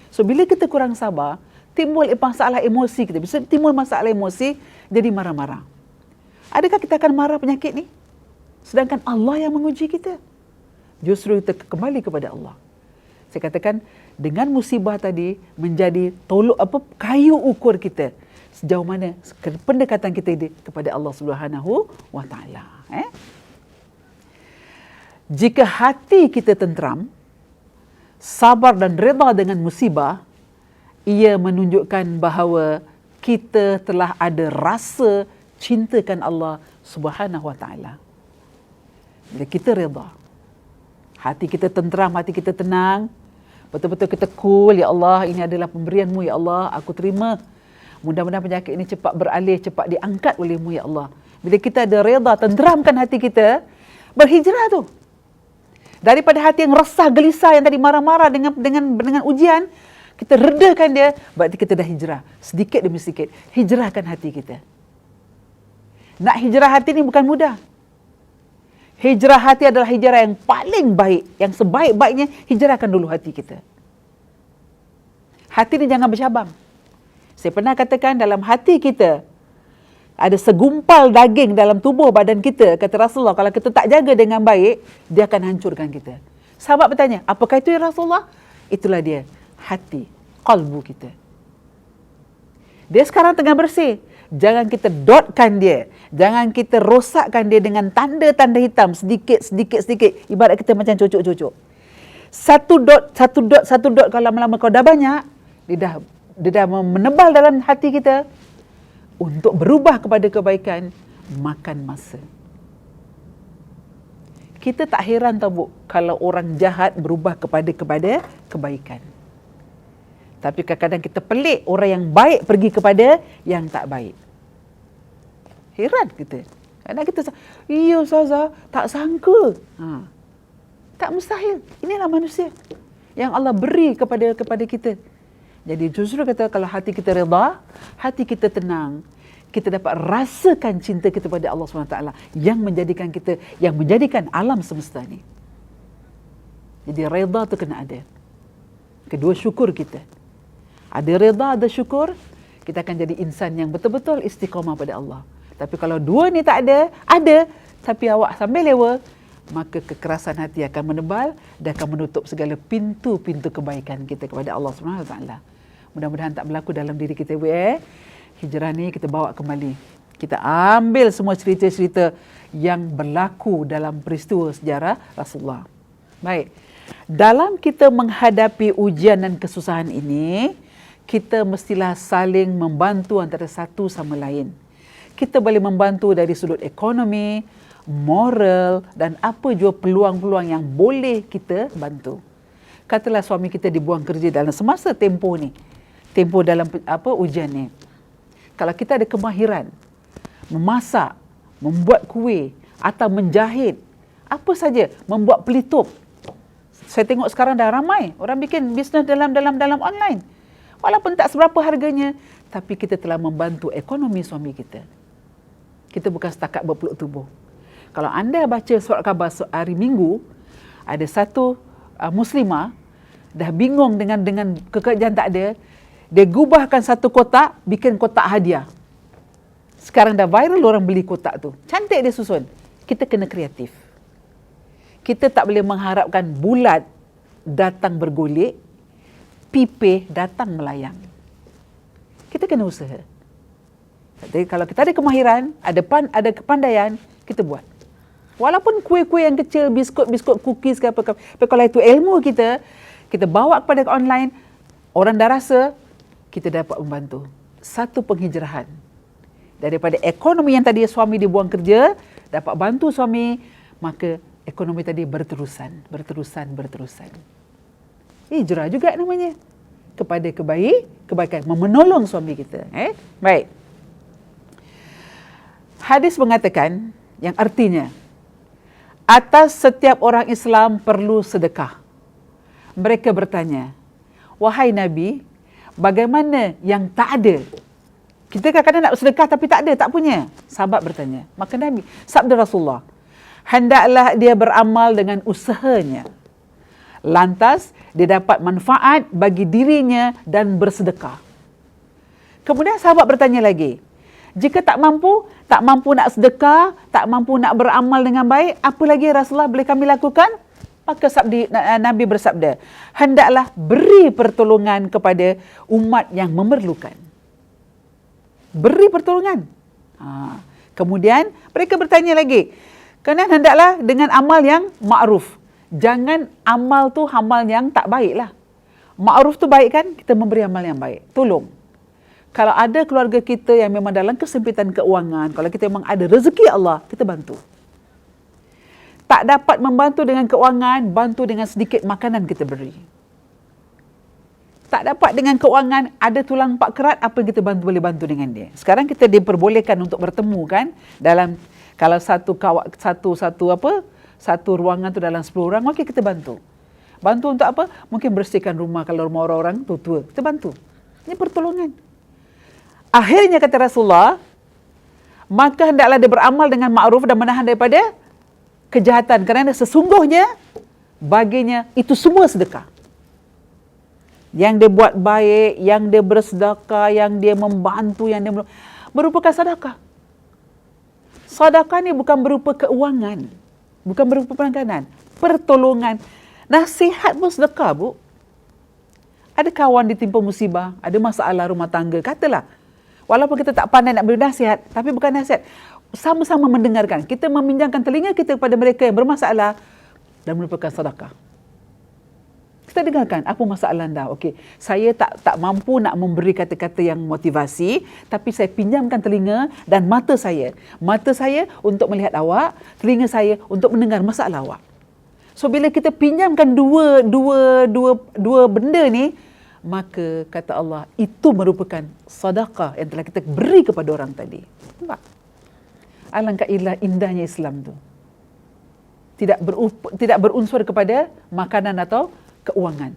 So, bila kita kurang sabar, timbul masalah emosi kita. Bisa timbul masalah emosi, jadi marah-marah. Adakah kita akan marah penyakit ni? Sedangkan Allah yang menguji kita. Justru kita kembali kepada Allah. Saya katakan, dengan musibah tadi, menjadi kayu ukur kita. Sejauh mana pendekatan kita kepada Allah Subhanahu Wa Taala. Jika hati kita tenteram, sabar dan redha dengan musibah, ia menunjukkan bahawa kita telah ada rasa cintakan Allah Subhanahu Wa Taala. Bila kita redha, hati kita tenteram, hati kita tenang, betul-betul kita cool, ya Allah, ini adalah pemberian-Mu, ya Allah, aku terima. Mudah-mudahan penyakit ini cepat beralih, cepat diangkat oleh-Mu, ya Allah. Bila kita ada redha, tenteramkan hati kita, berhijrah tu. Daripada hati yang resah, gelisah, yang tadi marah-marah dengan ujian, kita redakan dia, berarti kita dah hijrah. Sedikit demi sedikit, hijrahkan hati kita. Nak hijrah hati ni bukan mudah. Hijrah hati adalah hijrah yang paling baik. Yang sebaik-baiknya, hijrahkan dulu hati kita. Hati ni jangan bercabang. Saya pernah katakan, dalam hati kita, ada segumpal daging dalam tubuh badan kita. Kata Rasulullah, kalau kita tak jaga dengan baik, dia akan hancurkan kita. Sahabat bertanya, apakah itu ya Rasulullah? Itulah dia, hati, qalbu kita. Dia sekarang tengah bersih. Jangan kita dotkan dia. Jangan kita rosakkan dia dengan tanda-tanda hitam sedikit. Ibarat kita macam cucuk-cucuk. Satu dot kalau lama-lama kau dah banyak, dia dah menebal dalam hati kita. Untuk berubah kepada kebaikan, makan masa. Kita tak heran tau Bu, kalau orang jahat berubah kepada kebaikan. Tapi kadang-kadang kita pelik orang yang baik pergi kepada yang tak baik. Heran kita. Kadang kita, iya Ustazah, tak sangka. Tak mustahil. Inilah manusia yang Allah beri kepada kita. Jadi justru kata kalau hati kita redha, hati kita tenang, kita dapat rasakan cinta kita pada Allah SWT yang menjadikan alam semesta ni. Jadi redha tu kena ada. Kedua, syukur kita. Ada redha, ada syukur, kita akan jadi insan yang betul-betul istiqamah pada Allah. Tapi kalau dua ni tak ada, tapi awak sambil lewa, maka kekerasan hati akan menebal dan akan menutup segala pintu-pintu kebaikan kita kepada Allah SWT. Mudah-mudahan tak berlaku dalam diri kita. Hijrah ni kita bawa kembali. Kita ambil semua cerita-cerita yang berlaku dalam peristiwa sejarah Rasulullah. Baik. Dalam kita menghadapi ujian dan kesusahan ini, kita mestilah saling membantu antara satu sama lain. Kita boleh membantu dari sudut ekonomi, moral dan apa jua peluang-peluang yang boleh kita bantu. Katalah suami kita dibuang kerja dalam semasa tempoh dalam ujian ni. Kalau kita ada kemahiran memasak, membuat kuih atau menjahit, apa saja, membuat pelitup. Saya tengok sekarang dah ramai orang bikin bisnes dalam online. Walaupun tak seberapa harganya, tapi kita telah membantu ekonomi suami kita. Kita bukan setakat berpeluk tubuh. Kalau anda baca surat khabar hari Minggu, ada satu muslimah dah bingung dengan pekerjaan tak ada, dia gubahkan satu kotak, bikin kotak hadiah. Sekarang dah viral orang beli kotak tu. Cantik dia susun. Kita kena kreatif. Kita tak boleh mengharapkan bulat datang bergolek, pipih datang melayang. Kita kena usaha. Jadi kalau kita ada kemahiran, ada kepandaian, kita buat. Walaupun kuih-kuih yang kecil, biskut-biskut, cookies ke apa. Tapi kalau itu ilmu kita bawa kepada online, orang dah rasa, kita dapat membantu. Satu penghijrahan. Daripada ekonomi yang tadi suami dibuang kerja, dapat bantu suami, maka ekonomi tadi berterusan. Hijrah juga namanya. Kepada kebaikan. Menolong suami kita. Baik. Hadis mengatakan, yang artinya, atas setiap orang Islam perlu sedekah. Mereka bertanya, wahai Nabi, bagaimana yang tak ada? Kita kadang-kadang nak sedekah tapi tak ada, tak punya. Sahabat bertanya. Maka Nabi, sabda Rasulullah, hendaklah dia beramal dengan usahanya. Lantas, dia dapat manfaat bagi dirinya dan bersedekah. Kemudian sahabat bertanya lagi, jika tak mampu nak sedekah, tak mampu nak beramal dengan baik, apa lagi Rasulullah boleh kami lakukan? Maka Nabi bersabda, hendaklah beri pertolongan kepada umat yang memerlukan. Beri pertolongan. Kemudian mereka bertanya lagi, kerana hendaklah dengan amal yang ma'ruf. Jangan amal tu amal yang tak baik lah. Ma'ruf tu baik kan? Kita memberi amal yang baik. Tolong. Kalau ada keluarga kita yang memang dalam kesempitan keuangan, kalau kita memang ada rezeki Allah, kita bantu. Tak dapat membantu dengan keuangan, bantu dengan sedikit makanan kita beri. Tak dapat dengan keuangan, ada tulang pak kerat, apa yang kita boleh bantu dengan dia. Sekarang kita diperbolehkan untuk bertemu kan, dalam kalau satu ruangan tu dalam 10 orang, okey kita bantu. Bantu untuk apa? Mungkin bersihkan rumah kalau rumah orang-orang tua. Kita bantu. Ini pertolongan. Akhirnya kata Rasulullah, maka hendaklah dia beramal dengan ma'ruf dan menahan daripada kejahatan. Kerana sesungguhnya baginya itu semua sedekah. Yang dia buat baik, yang dia bersedekah, yang dia membantu, yang dia merupakan sedekah. Sedekah ni bukan berupa keuangan. Bukan berupa penanganan. Pertolongan. Nasihat pun sedekah, Bu. Ada kawan ditimpa musibah, ada masalah rumah tangga, katalah. Walaupun kita tak pandai nak beri nasihat, tapi bukan nasihat. Sama-sama mendengarkan. Kita meminjamkan telinga kita kepada mereka yang bermasalah dan merupakan sedekah. Kita dengarkan, apa masalah anda? Okey, saya tak mampu nak memberi kata-kata yang motivasi, tapi saya pinjamkan telinga dan mata saya. Mata saya untuk melihat awak, telinga saya untuk mendengar masalah awak. So bila kita pinjamkan dua benda ni, maka kata Allah, itu merupakan sedekah yang telah kita beri kepada orang tadi. Nampak? Alangkah indahnya Islam tu. Tidak berunsur kepada makanan atau keuangan.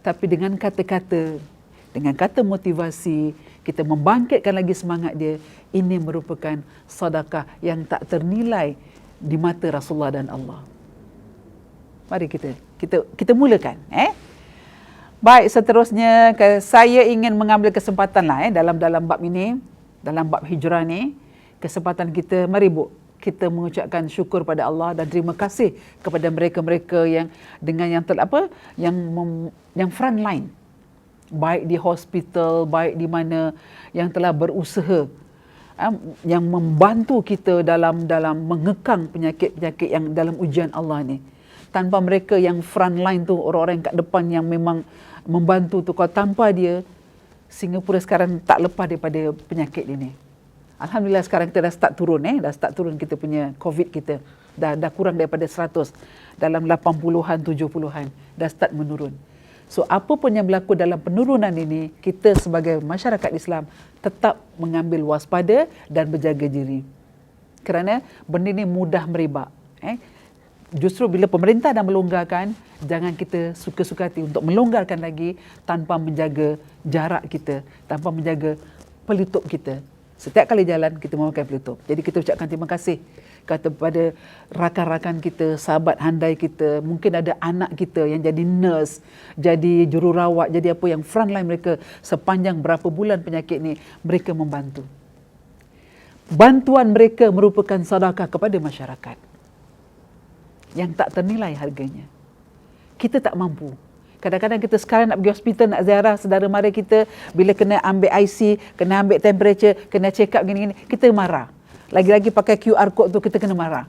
Tapi dengan kata-kata, dengan kata motivasi, kita membangkitkan lagi semangat dia. Ini merupakan sedekah yang tak ternilai di mata Rasulullah dan Allah. Mari kita mulakan. Baik, seterusnya saya ingin mengambil kesempatan lah dalam bab ini, dalam bab hijrah ni, kesempatan kita, mari Bu, kita mengucapkan syukur pada Allah dan terima kasih kepada mereka-mereka yang dengan yang front line, baik di hospital, baik di mana, yang telah berusaha, yang membantu kita dalam mengekang penyakit-penyakit yang dalam ujian Allah ni. Tanpa mereka yang front line tu, orang-orang yang kat depan yang memang membantu tu, kalau tanpa dia, Singapura sekarang tak lepas daripada penyakit ini. Alhamdulillah sekarang kita dah start turun kita punya COVID kita. Dah kurang daripada 100, dalam 80-an, 70-an, dah start menurun. So apa pun yang berlaku dalam penurunan ini, kita sebagai masyarakat Islam tetap mengambil waspada dan berjaga diri. Kerana benda ni mudah merebak. Justru bila pemerintah dah melonggarkan, jangan kita suka-suka hati untuk melonggarkan lagi tanpa menjaga jarak kita, tanpa menjaga pelitup kita. Setiap kali jalan, kita memakai pelitup. Jadi kita ucapkan terima kasih kepada rakan-rakan kita, sahabat handai kita. Mungkin ada anak kita yang jadi nurse, jadi jururawat, jadi apa, yang frontline mereka sepanjang berapa bulan penyakit ni, mereka membantu. Bantuan mereka merupakan sedekah kepada masyarakat yang tak ternilai harganya. Kita tak mampu. Kadang-kadang kita sekarang nak pergi hospital, nak ziarah saudara mara kita, bila kena ambil IC, kena ambil temperature, kena check up gini-gini, kita marah. Lagi-lagi pakai QR code tu, kita kena marah.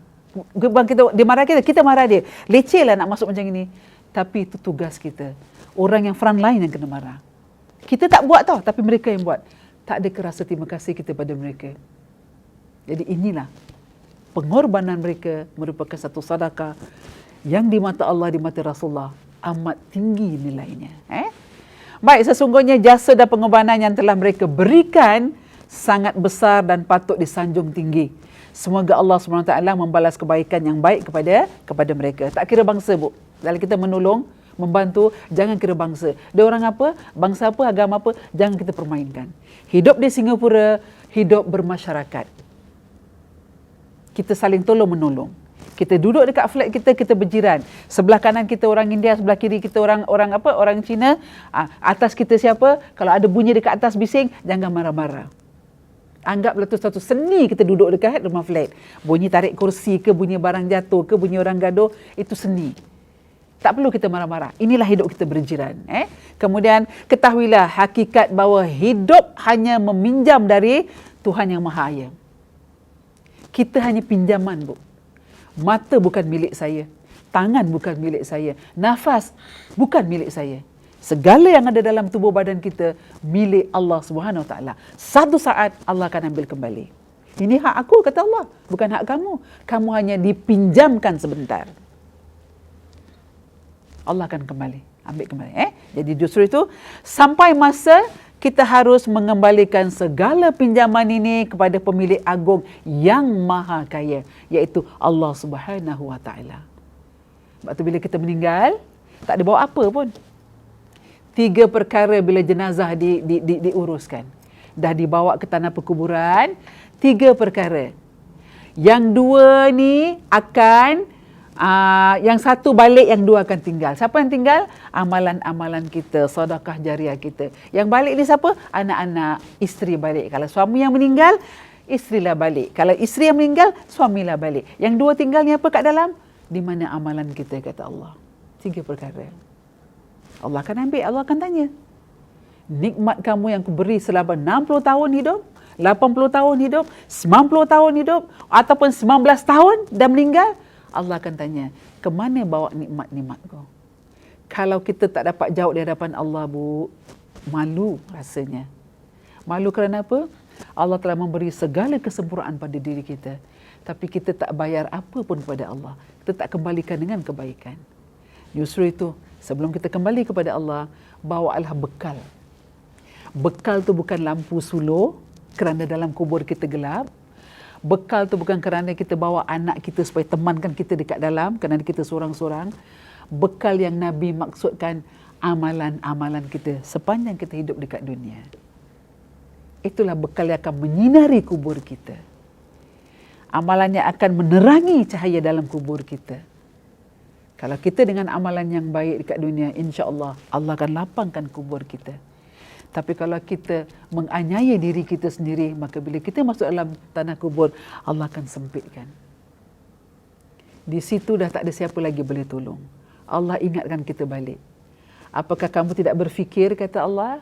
Dia marah kita marah dia. Leceh lah nak masuk macam ini. Tapi itu tugas kita. Orang yang front line yang kena marah. Kita tak buat tau, tapi mereka yang buat. Tak ada rasa terima kasih kita pada mereka. Jadi inilah pengorbanan mereka merupakan satu sedekah yang di mata Allah, di mata Rasulullah amat tinggi nilainya. Baik, sesungguhnya jasa dan pengorbanan yang telah mereka berikan sangat besar dan patut disanjung tinggi. Semoga Allah SWT membalas kebaikan yang baik kepada mereka. Tak kira bangsa, Bu. Dalam kita menolong, membantu, jangan kira bangsa. Dia orang apa, bangsa apa, agama apa, jangan kita permainkan. Hidup di Singapura, hidup bermasyarakat. Kita saling tolong-menolong. Kita duduk dekat flat kita, kita berjiran. Sebelah kanan kita orang India, sebelah kiri kita orang Cina. Atas kita siapa? Kalau ada bunyi dekat atas bising, jangan marah-marah. Anggaplah tu satu seni kita duduk dekat rumah flat. Bunyi tarik kursi ke, bunyi barang jatuh ke, bunyi orang gaduh, itu seni. Tak perlu kita marah-marah. Inilah hidup kita berjiran. Kemudian ketahuilah hakikat bahawa hidup hanya meminjam dari Tuhan Yang Maha Aya. Kita hanya pinjaman, Bu. Mata bukan milik saya. Tangan bukan milik saya. Nafas bukan milik saya. Segala yang ada dalam tubuh badan kita milik Allah Subhanahu Wa Taala. Satu saat Allah akan ambil kembali. Ini hak aku, kata Allah, bukan hak kamu. Kamu hanya dipinjamkan sebentar. Allah akan kembali, ambil kembali. Jadi justru itu sampai masa kita harus mengembalikan segala pinjaman ini kepada pemilik agung yang maha kaya, iaitu Allah Subhanahu Wa Taala. Sebab tu bila kita meninggal, tak ada bawa apa pun. 3 perkara bila jenazah diuruskan. Dah dibawa ke tanah perkuburan, 3 perkara. Yang 2 ni akan, yang 1 balik, yang 2 akan tinggal. Siapa yang tinggal? Amalan-amalan kita, sedekah jariah kita. Yang balik ni siapa? Anak-anak, isteri balik. Kalau suami yang meninggal, isterilah balik. Kalau isteri yang meninggal, suamilah balik. Yang 2 tinggal ni apa kat dalam? Di mana amalan kita, kata Allah. 3 perkara. Allah akan ambil, Allah akan tanya. Nikmat kamu yang kuberi selama 60 tahun hidup, 80 tahun hidup, 90 tahun hidup, ataupun 19 tahun dah meninggal, Allah akan tanya, ke mana bawa nikmat-nikmat kau? Kalau kita tak dapat jawab di hadapan Allah, Bu, malu rasanya. Malu kerana apa? Allah telah memberi segala kesempurnaan pada diri kita. Tapi kita tak bayar apa pun kepada Allah. Kita tak kembalikan dengan kebaikan. Justru itu, sebelum kita kembali kepada Allah, bawalah bekal. Bekal tu bukan lampu suluh kerana dalam kubur kita gelap. Bekal tu bukan kerana kita bawa anak kita supaya temankan kita dekat dalam kerana kita seorang-seorang. Bekal yang Nabi maksudkan amalan-amalan kita sepanjang kita hidup dekat dunia. Itulah bekal yang akan menyinari kubur kita. Amalan yang akan menerangi cahaya dalam kubur kita. Kalau kita dengan amalan yang baik dekat dunia, insya-Allah Allah akan lapangkan kubur kita. Tapi kalau kita menganiaya diri kita sendiri, maka bila kita masuk dalam tanah kubur, Allah akan sempitkan. Di situ dah tak ada siapa lagi boleh tolong. Allah ingatkan kita balik. Apakah kamu tidak berfikir, kata Allah?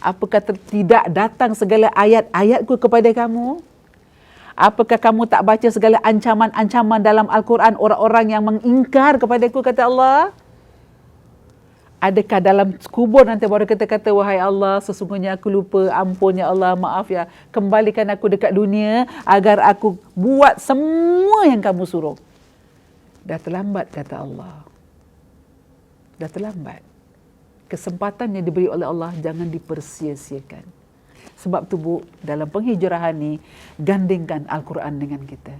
Apakah tidak datang segala ayat-ayatku kepada kamu? Apakah kamu tak baca segala ancaman-ancaman dalam Al-Quran orang-orang yang mengingkar kepadaku, kata Allah? Adakah dalam kubur nanti baru kita kata, wahai Allah, sesungguhnya aku lupa, ampun ya Allah, maaf ya, kembalikan aku dekat dunia agar aku buat semua yang kamu suruh. Dah terlambat, kata Allah. Dah terlambat. Kesempatan yang diberi oleh Allah jangan dipersia-siakan. Sebab tu, Bu, dalam penghijrahan ni, gandingkan Al-Quran dengan kita.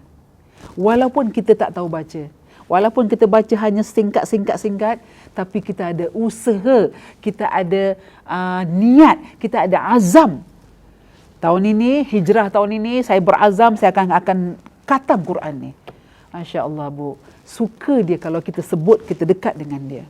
Walaupun kita tak tahu baca, walaupun kita baca hanya singkat-singkat, tapi kita ada usaha, kita ada niat, kita ada azam. Tahun ini, hijrah tahun ini, saya berazam, saya akan khatam Quran ni. Masya Allah, Bu. Suka dia kalau kita sebut, kita dekat dengan dia.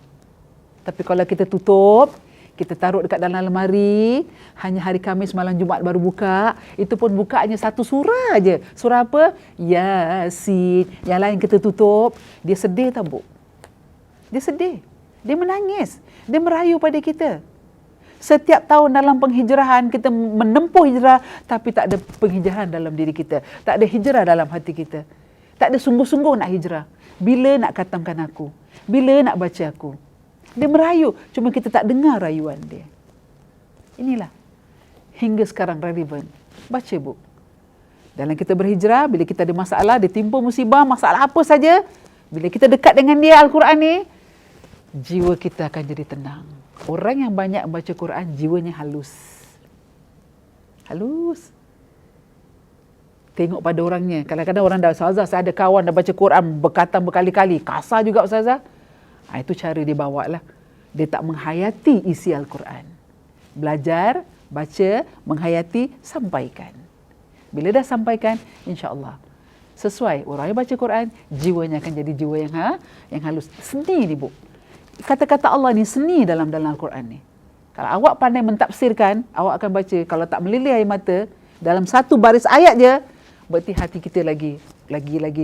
Tapi kalau kita tutup, kita taruh dekat dalam lemari, hanya hari Khamis malam Jumaat baru buka, itu pun buka hanya 1 surah aja. Surah apa? Yasin. Yang lain kita tutup, dia sedih tak, Bu? Dia sedih. Dia menangis. Dia merayu pada kita. Setiap tahun dalam penghijrahan, kita menempuh hijrah, tapi tak ada penghijrahan dalam diri kita. Tak ada hijrah dalam hati kita. Tak ada sungguh-sungguh nak hijrah. Bila nak khatamkan aku? Bila nak baca aku? Dia merayu, cuma kita tak dengar rayuan dia. Inilah hingga sekarang relevan. Baca, Bu. Dalam kita berhijrah, bila kita ada masalah, ditimpa musibah, masalah apa saja, bila kita dekat dengan dia, Al-Quran ni, jiwa kita akan jadi tenang. Orang yang banyak baca Quran, jiwanya halus. Halus. Tengok pada orangnya. Kadang-kadang orang dah, Ustazah, saya ada kawan dah baca Quran berkatam berkali-kali. Kasar juga, Ustazah. Itu cara dia bawa lah. Dia tak menghayati isi Al-Quran. Belajar, baca, menghayati, sampaikan. Bila dah sampaikan, insya-Allah sesuai. Orang yang baca Quran, jiwanya akan jadi jiwa yang halus. Seni ni, Bu. Kata-kata Allah ni seni dalam Al-Quran ni. Kalau awak pandai mentafsirkan, awak akan baca. Kalau tak melilih air mata, dalam 1 baris ayat je, berarti hati kita lagi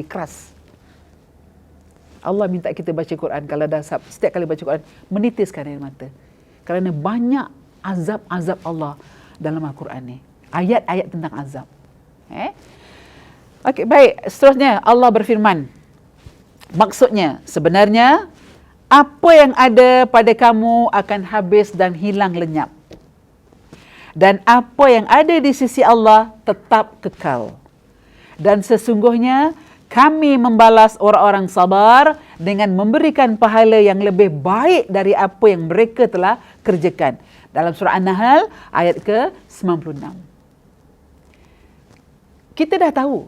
keras. Allah minta kita baca Quran, kalau dah setiap kali baca Quran, menitiskan air mata. Kerana banyak azab-azab Allah dalam Al-Quran ni. Ayat-ayat tentang azab. Okey, baik. Seterusnya, Allah berfirman Maksudnya, sebenarnya apa yang ada pada kamu akan habis dan hilang lenyap. Dan apa yang ada di sisi Allah tetap kekal. Dan sesungguhnya kami membalas orang-orang sabar dengan memberikan pahala yang lebih baik dari apa yang mereka telah kerjakan. Dalam surah An-Nahl ayat ke-96. Kita dah tahu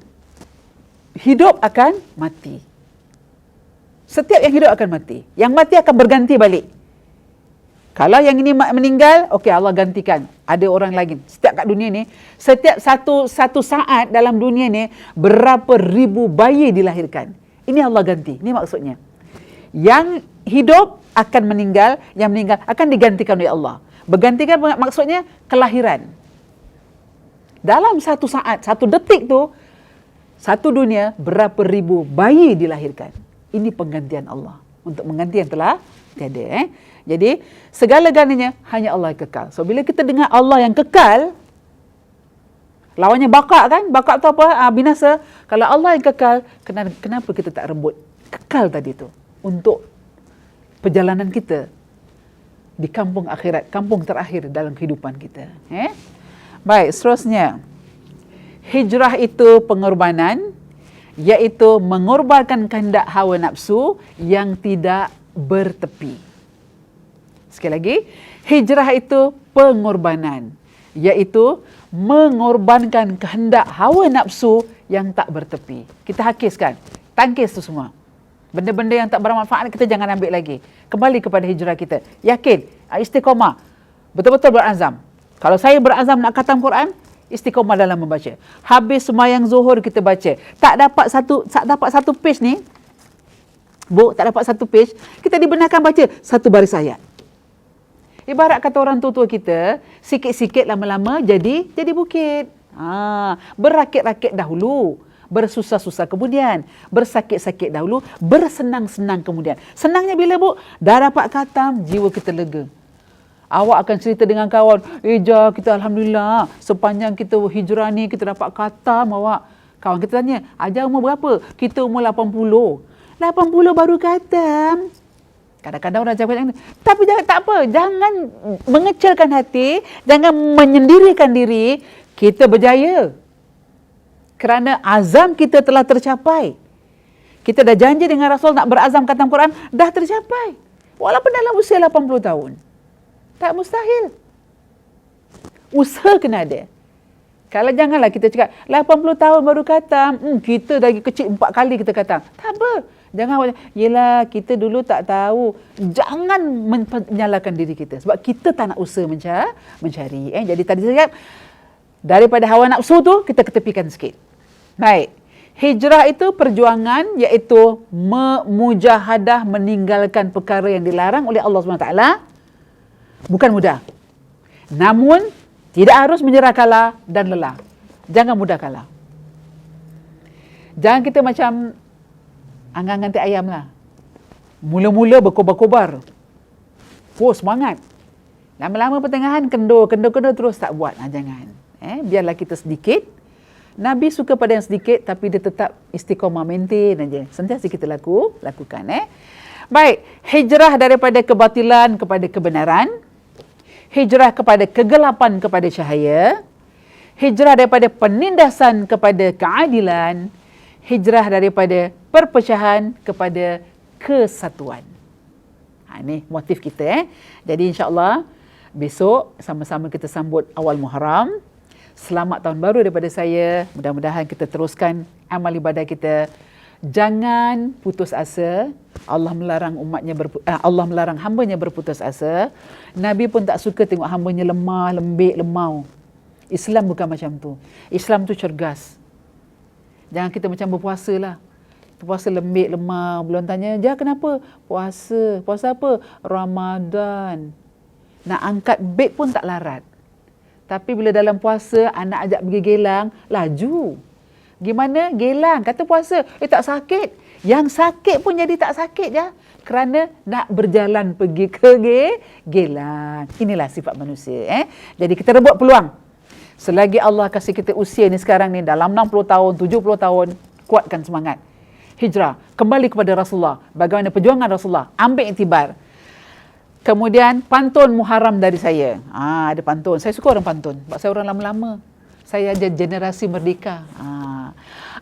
hidup akan mati. Setiap yang hidup akan mati. Yang mati akan berganti balik. Kalau yang ini meninggal, okey, Allah gantikan. Ada orang lagi. Setiap kat dunia ni, setiap satu saat dalam dunia ni, berapa ribu bayi dilahirkan. Ini Allah ganti. Ini maksudnya. Yang hidup akan meninggal, yang meninggal akan digantikan oleh Allah. Bergantikan maksudnya kelahiran. Dalam satu saat, satu detik tu, satu dunia, berapa ribu bayi dilahirkan. Ini penggantian Allah. Untuk mengganti yang telah tiada. Jadi, segala-galanya hanya Allah yang kekal. So, bila kita dengar Allah yang kekal, lawannya bakak kan? Bakak tu apa? Binasa. Kalau Allah yang kekal, kenapa kita tak rebut kekal tadi tu? Untuk perjalanan kita di kampung akhirat, kampung terakhir dalam kehidupan kita. Baik, seterusnya. Hijrah itu pengorbanan, iaitu mengorbankan kehendak hawa nafsu yang tidak bertepi. Sekali lagi, hijrah itu pengorbanan, iaitu mengorbankan kehendak hawa nafsu yang tak bertepi. Kita hakiskan, tangkis tu semua. Benda-benda yang tak bermanfaat kita jangan ambil lagi. Kembali kepada hijrah kita. Yakin, istiqamah, betul-betul berazam. Kalau saya berazam nak khatam Quran, istiqamah dalam membaca. Habis sembahyang zuhur kita baca. Tak dapat satu page ni, Bu, tak dapat satu page, kita dibenarkan baca satu baris ayat. Ibarat kata orang tua-tua kita, sikit-sikit lama-lama jadi bukit. Berakit-rakit dahulu, bersusah-susah kemudian, bersakit-sakit dahulu, bersenang-senang kemudian. Senangnya bila, Bu? Dah dapat khatam, jiwa kita lega. Awak akan cerita dengan kawan, Ja, kita Alhamdulillah, sepanjang kita hijrah ni, kita dapat khatam awak. Kawan kita tanya, Ajar umur berapa? Kita umur 80. 80 baru khatam. Kadang-kadang orang cakap macam ni. Tapi tak apa, jangan mengecilkan hati, jangan menyendirikan diri. Kita berjaya. Kerana azam kita telah tercapai. Kita dah janji dengan Rasul nak berazam khatam Quran, dah tercapai. Walaupun dalam usia 80 tahun. Tak mustahil. Usaha kena ada. Kalau janganlah kita cakap 80 tahun baru khatam, kita dari kecil 4 kali kita khatam. Tak apa. Jangan, yelah kita dulu tak tahu. Jangan menyalahkan diri kita. Sebab kita tak nak usaha mencari. Jadi tadi saya cakap, daripada hawa nafsu tu, kita ketepikan sikit. Baik. Hijrah itu perjuangan, iaitu memujahadah, meninggalkan perkara yang dilarang oleh Allah SWT. Bukan mudah. Namun, tidak harus menyerah kalah dan lelah. Jangan mudah kalah. Jangan kita macam anggang anti ayam lah. Mula-mula berkobar-kobar. Semangat. Lama-lama pertengahan kendor terus tak buat. Jangan. Biarlah kita sedikit. Nabi suka pada yang sedikit tapi dia tetap istiqamah, maintain aja. Sentiasa kita lakukan. Baik, hijrah daripada kebatilan kepada kebenaran. Hijrah kepada kegelapan kepada cahaya. Hijrah daripada penindasan kepada keadilan. Hijrah daripada perpecahan kepada kesatuan. Ini motif kita. Jadi insya-Allah besok sama-sama kita sambut awal Muharram. Selamat tahun baru daripada saya. Mudah-mudahan kita teruskan amal ibadah kita. Jangan putus asa. Allah melarang hamba-Nya berputus asa. Nabi pun tak suka tengok hamba-Nya lemah, lembik, lemau. Islam bukan macam tu. Islam tu cergas. Jangan kita macam berpuasa lah. Puasa lembik, lemah. Belum tanya, kenapa? Puasa. Puasa apa? Ramadan. Nak angkat beg pun tak larat. Tapi bila dalam puasa, anak ajak pergi gelang, laju. Gimana? Gelang. Kata puasa. Tak sakit. Yang sakit pun jadi tak sakit je. Kerana nak berjalan pergi ke gelang. Inilah sifat manusia. Jadi kita rebut peluang. Selagi Allah kasih kita usia ni sekarang ni, dalam 60 tahun, 70 tahun, kuatkan semangat. hijrah, kembali kepada Rasulullah. Bagaimana perjuangan Rasulullah, ambil iktibar. Kemudian pantun Muharram dari saya. Ada pantun. Saya suka orang pantun. Sebab saya orang lama-lama. Saya ada generasi merdeka.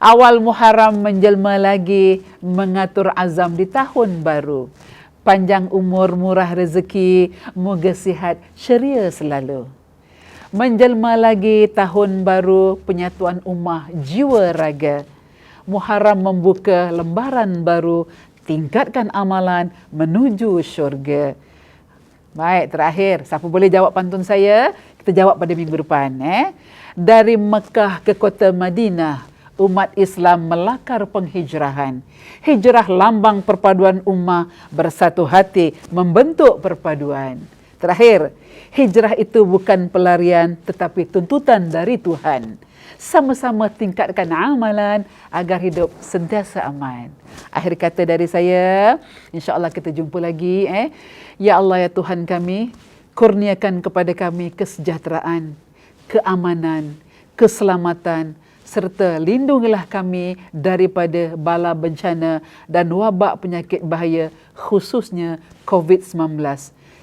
Awal Muharram menjelma lagi, mengatur azam di tahun baru. Panjang umur, murah rezeki, moga sihat, ceria selalu. Menjelma lagi tahun baru, penyatuan ummah, jiwa raga. Muharram membuka lembaran baru, tingkatkan amalan menuju syurga. Baik, terakhir. Siapa boleh jawab pantun saya? Kita jawab pada minggu depan. Dari Mekah ke kota Madinah, umat Islam melakar penghijrahan. Hijrah lambang perpaduan ummah, bersatu hati membentuk perpaduan. Terakhir, hijrah itu bukan pelarian tetapi tuntutan dari Tuhan. Sama-sama tingkatkan amalan agar hidup sentiasa aman. Akhir kata dari saya, insya-Allah kita jumpa lagi. Ya Allah, ya Tuhan kami, kurniakan kepada kami kesejahteraan, keamanan, keselamatan, serta lindungilah kami daripada bala bencana dan wabak penyakit bahaya, khususnya COVID-19.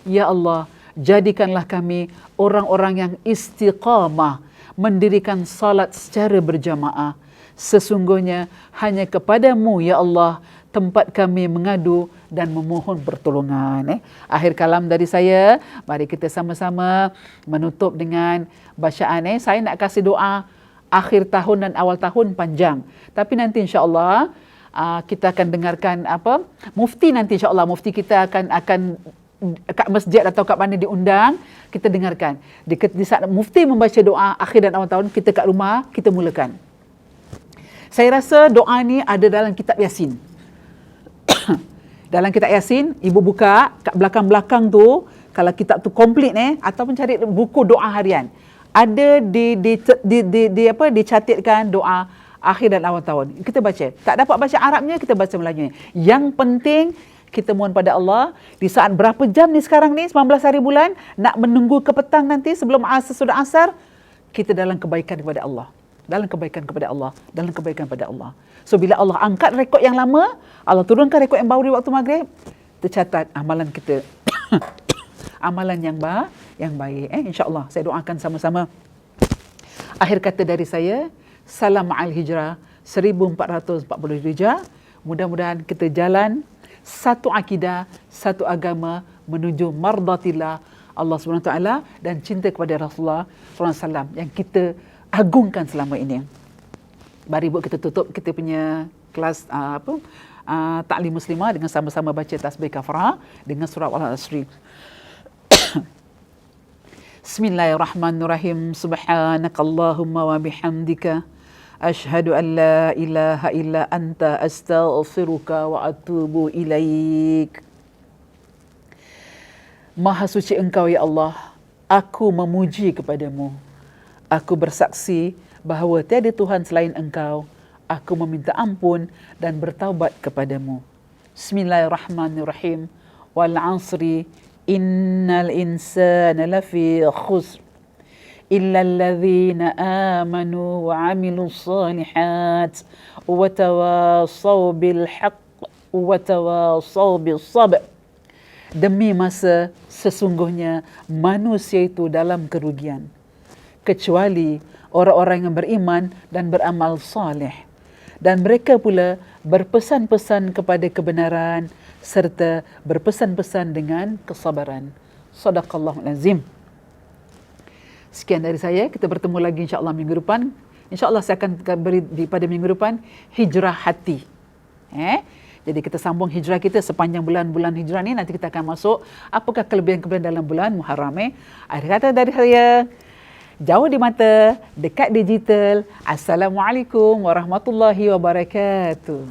Ya Allah, jadikanlah kami orang-orang yang istiqamah, mendirikan salat secara berjamaah. Sesungguhnya hanya kepadamu, ya Allah, tempat kami mengadu dan memohon pertolongan. Akhir kalam dari saya, mari kita sama-sama menutup dengan bacaan. Saya nak kasih doa akhir tahun dan awal tahun panjang. Tapi nanti insya-Allah kita akan dengarkan mufti nanti insya-Allah mufti kita akan kat masjid atau kat mana diundang, kita dengarkan. Di saat mufti membaca doa akhir dan awal tahun, kita kat rumah, kita mulakan. Saya rasa doa ni ada dalam kitab Yasin. Dalam kitab Yasin, ibu buka kat belakang-belakang tu, kalau kitab tu komplit ataupun cari buku doa harian. Ada dicatatkan doa akhir dan awal tahun. Kita baca. Tak dapat baca Arabnya, kita baca Melayunya. Yang penting kita mohon pada Allah, di saat berapa jam ni sekarang ni, 19 hari bulan, nak menunggu ke petang nanti sebelum sesudah asar, kita dalam kebaikan kepada Allah. Dalam kebaikan kepada Allah. Dalam kebaikan kepada Allah. So, bila Allah angkat rekod yang lama, Allah turunkan rekod yang baru di waktu maghrib, tercatat amalan kita. Amalan yang baik. InsyaAllah, saya doakan sama-sama. Akhir kata dari saya, salam ma'al hijrah 1440 Hijrah. Mudah-mudahan kita jalan satu akidah, satu agama menuju mardatillah Allah SWT dan cinta kepada Rasulullah SAW yang kita agungkan selama ini. Mari buat kita tutup kita punya kelas Ta'lim Muslimah dengan sama-sama baca tasbih kafarah dengan surah Al-Asri. Bismillahirrahmanirrahim. Subhanakallahumma wa bihamdika Ashhadu an la ilaha illa anta astaghfiruka wa atubu ilaik. Maha suci Engkau, ya Allah. Aku memuji kepadamu. Aku bersaksi bahawa tiada Tuhan selain Engkau. Aku meminta ampun dan bertaubat kepadamu. Bismillahirrahmanirrahim. Wal 'asri innal insana lafi khusr إلا الذين آمنوا وعملوا الصالحات وتواصوا بالحق وتواصوا بالصبر. Demi masa sesungguhnya manusia itu dalam kerugian, kecuali orang-orang yang beriman dan beramal saleh. Dan mereka pula berpesan-pesan kepada kebenaran serta berpesan-pesan dengan kesabaran. Sadaqallahul azim. Sekian dari saya. Kita bertemu lagi insya-Allah minggu depan. Insya-Allah saya akan beri pada minggu depan hijrah hati. Jadi kita sambung hijrah kita sepanjang bulan-bulan hijrah ni. Nanti kita akan masuk apakah kelebihan-kelebihan dalam bulan Muharram. Akhir kata dari saya, jauh di mata, dekat digital. Assalamualaikum warahmatullahi wabarakatuh.